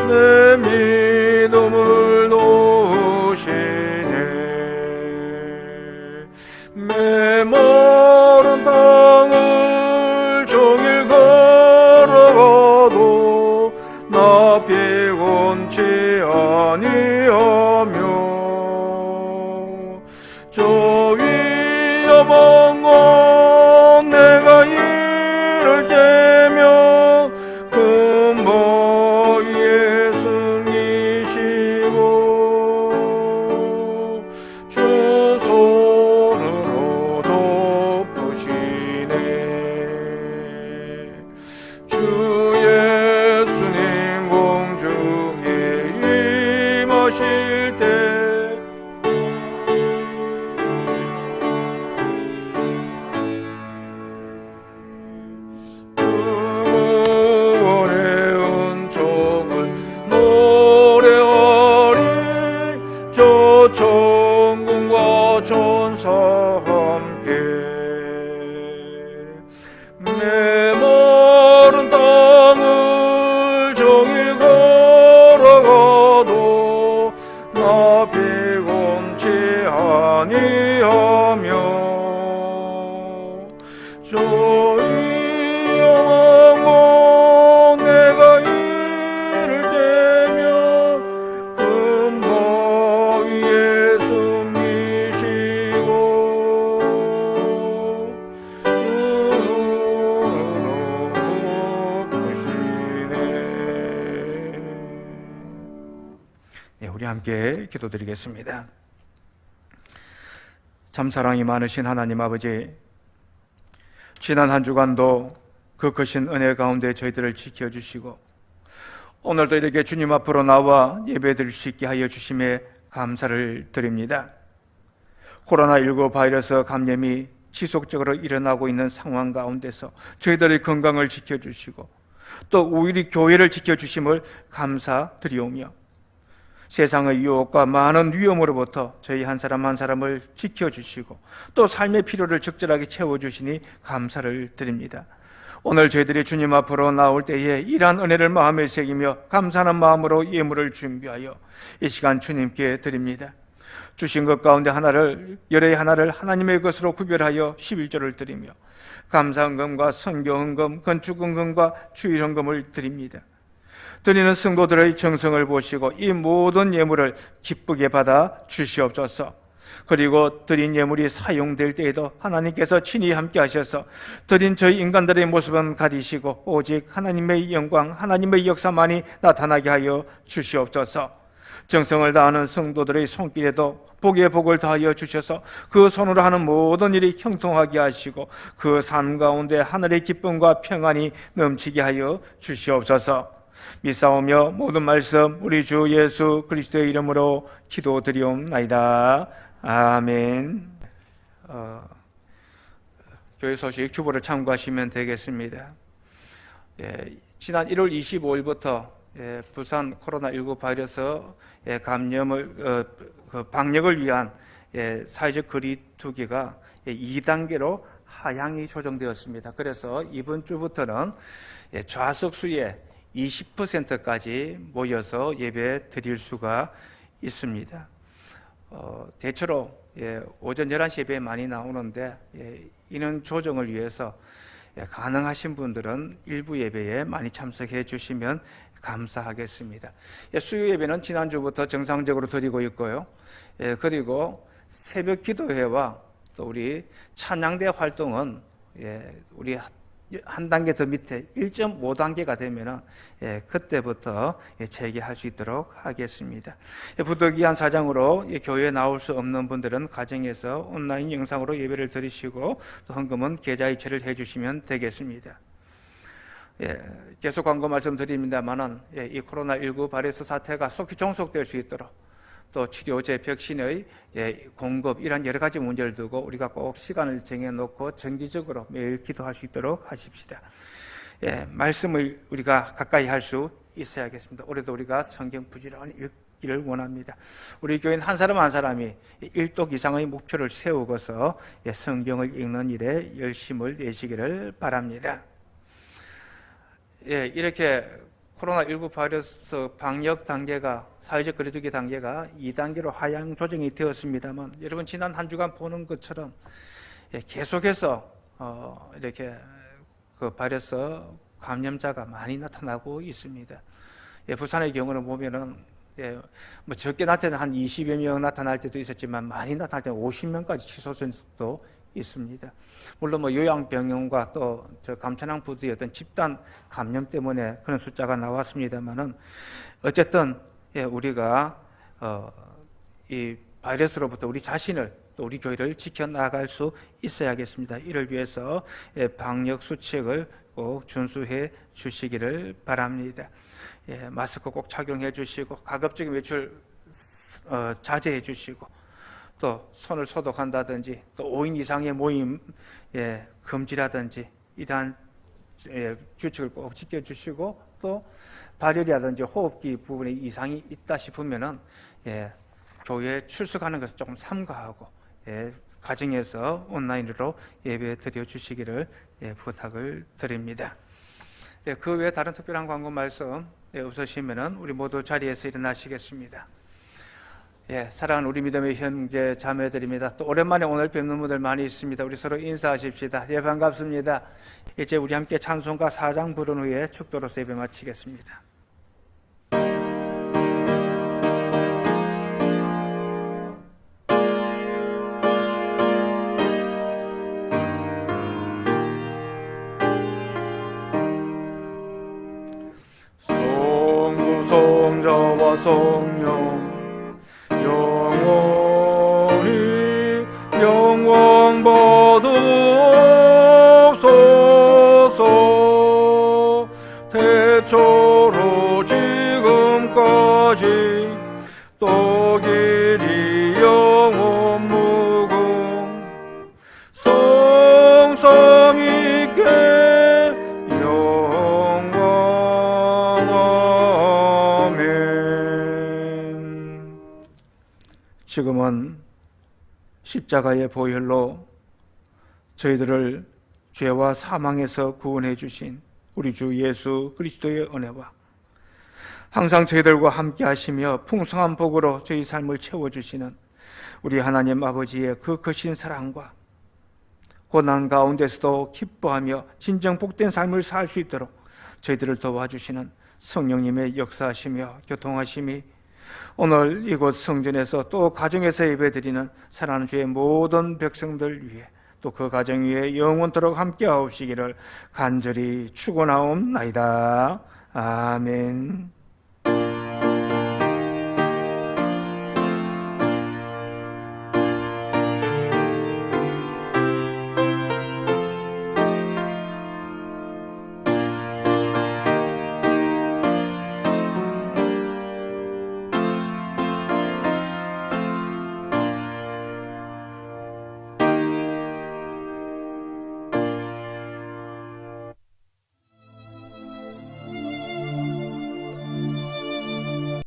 내 믿음을 놓으시네. 메마른 땅을 종일 걸어가도 나 피곤치 아니하며 저 위험한 곳 내가 이를 때면 금방에 승리시고 주 손으로 덮으시네. 주 예수님 공중에 임하실 때 천군과 천사 함께 메마른 땅을 종일 걸어가도 나 피곤치 아니하며 저 위험한 곳 내가 이를 때면 금방 위에 숨기시고 덮으시네. 네, 우리 함께 기도드리겠습니다. 참 사랑이 많으신 하나님 아버지, 지난 한 주간도 그 크신 은혜 가운데 저희들을 지켜주시고 오늘도 이렇게 주님 앞으로 나와 예배드릴 수 있게 하여 주심에 감사를 드립니다. 코로나19 바이러스 감염이 지속적으로 일어나고 있는 상황 가운데서 저희들의 건강을 지켜주시고 또 우리 교회를 지켜주심을 감사드리오며 세상의 유혹과 많은 위험으로부터 저희 한 사람 한 사람을 지켜주시고 또 삶의 필요를 적절하게 채워주시니 감사를 드립니다. 오늘 저희들이 주님 앞으로 나올 때에 이러한 은혜를 마음에 새기며 감사하는 마음으로 예물을 준비하여 이 시간 주님께 드립니다. 주신 것 가운데 하나를, 열의 하나를 하나님의 것으로 구별하여 11조를 드리며 감사헌금과 선교헌금, 건축헌금과 주일헌금을 드립니다. 드리는 성도들의 정성을 보시고 이 모든 예물을 기쁘게 받아 주시옵소서. 그리고 드린 예물이 사용될 때에도 하나님께서 친히 함께 하셔서 드린 저희 인간들의 모습은 가리시고 오직 하나님의 영광, 하나님의 역사만이 나타나게 하여 주시옵소서. 정성을 다하는 성도들의 손길에도 복의 복을 다하여 주셔서 그 손으로 하는 모든 일이 형통하게 하시고 그 삶 가운데 하늘의 기쁨과 평안이 넘치게 하여 주시옵소서. 믿사오며 모든 말씀 우리 주 예수 그리스도의 이름으로 기도드리옵나이다. 아멘. 교회 소식 주보를 참고하시면 되겠습니다. 지난 1월 25일부터 부산 코로나19 바이러스 감염을 방역을 위한 사회적 거리두기가 2단계로 하향이 조정되었습니다. 그래서 이번 주부터는 좌석수의 20%까지 모여서 예배 드릴 수가 있습니다. 대체로 오전 11시 예배에 많이 나오는데 인원 조정을 위해서 가능하신 분들은 일부 예배에 많이 참석해 주시면 감사하겠습니다. 수요 예배는 지난주부터 정상적으로 드리고 있고요. 그리고 새벽 기도회와 또 우리 찬양대 활동은 우리 한 단계 더 밑에 1.5단계가 되면 그때부터 재개할 수 있도록 하겠습니다. 부득이한 사정으로 교회에 나올 수 없는 분들은 가정에서 온라인 영상으로 예배를 드리시고 또 헌금은 계좌 이체를 해주시면 되겠습니다. 계속 광고 말씀드립니다만은 이 코로나19 바이러스 사태가 속히 종속될 수 있도록 또 치료제, 백신의 공급 이런 여러 가지 문제를 두고 우리가 꼭 시간을 정해놓고 정기적으로 매일 기도할 수 있도록 하십시다. 말씀을 우리가 가까이 할 수 있어야겠습니다. 올해도 우리가 성경 부지런히 읽기를 원합니다. 우리 교인 한 사람 한 사람이 1독 이상의 목표를 세우고서 성경을 읽는 일에 열심을 내시기를 바랍니다. 이렇게 코로나19 바이러스 방역 단계가, 사회적 거리두기 단계가 2단계로 하향 조정이 되었습니다만, 여러분 지난 한 주간 보는 것처럼 계속해서 이렇게 그 바이러스 감염자가 많이 나타나고 있습니다. 부산의 경우는 보면은 뭐 적게 나타나는 한 20여 명 나타날 때도 있었지만 많이 나타날 때는 50명까지 치솟은 수도 있습니다. 물론 뭐 요양병원과 또 저 감천항 부두의 어떤 집단 감염 때문에 그런 숫자가 나왔습니다만은 어쨌든 우리가 이 바이러스로부터 우리 자신을 또 우리 교회를 지켜나갈 수 있어야겠습니다. 이를 위해서 방역 수칙을 꼭 준수해 주시기를 바랍니다. 마스크 꼭 착용해 주시고 가급적인 외출 자제해 주시고 또 손을 소독한다든지 또 5인 이상의 모임 금지라든지 이러한 규칙을 꼭 지켜주시고 또 발열이라든지 호흡기 부분에 이상이 있다 싶으면은 교회에 출석하는 것을 조금 삼가하고 가정에서 온라인으로 예배 드려 주시기를 부탁을 드립니다. 그 외에 다른 특별한 광고 말씀 없으시면은 우리 모두 자리에서 일어나시겠습니다. 사랑하는 우리 믿음의 형제 자매들입니다. 또 오랜만에 오늘 뵙는 분들 많이 있습니다. 우리 서로 인사하십시다. 반갑습니다. 이제 우리 함께 찬송가 4장 부른 후에 축도로서 예배 마치겠습니다. 성부 성자와 성령 영원히 영원 받으옵소서. 태초로 지금까지 또 길이 영원 무궁 성성 있게 영원하멘. 지금은 십자가의 보혈로 저희들을 죄와 사망에서 구원해 주신 우리 주 예수 그리스도의 은혜와 항상 저희들과 함께 하시며 풍성한 복으로 저희 삶을 채워주시는 우리 하나님 아버지의 그 크신 사랑과 고난 가운데서도 기뻐하며 진정 복된 삶을 살 수 있도록 저희들을 도와주시는 성령님의 역사하시며 교통하심이 오늘 이곳 성전에서 또 가정에서 예배드리는 사랑하는 주의 모든 백성들 위해 또 그 가정 위에 영원토록 함께하옵시기를 간절히 축원하옵나이다. 아멘.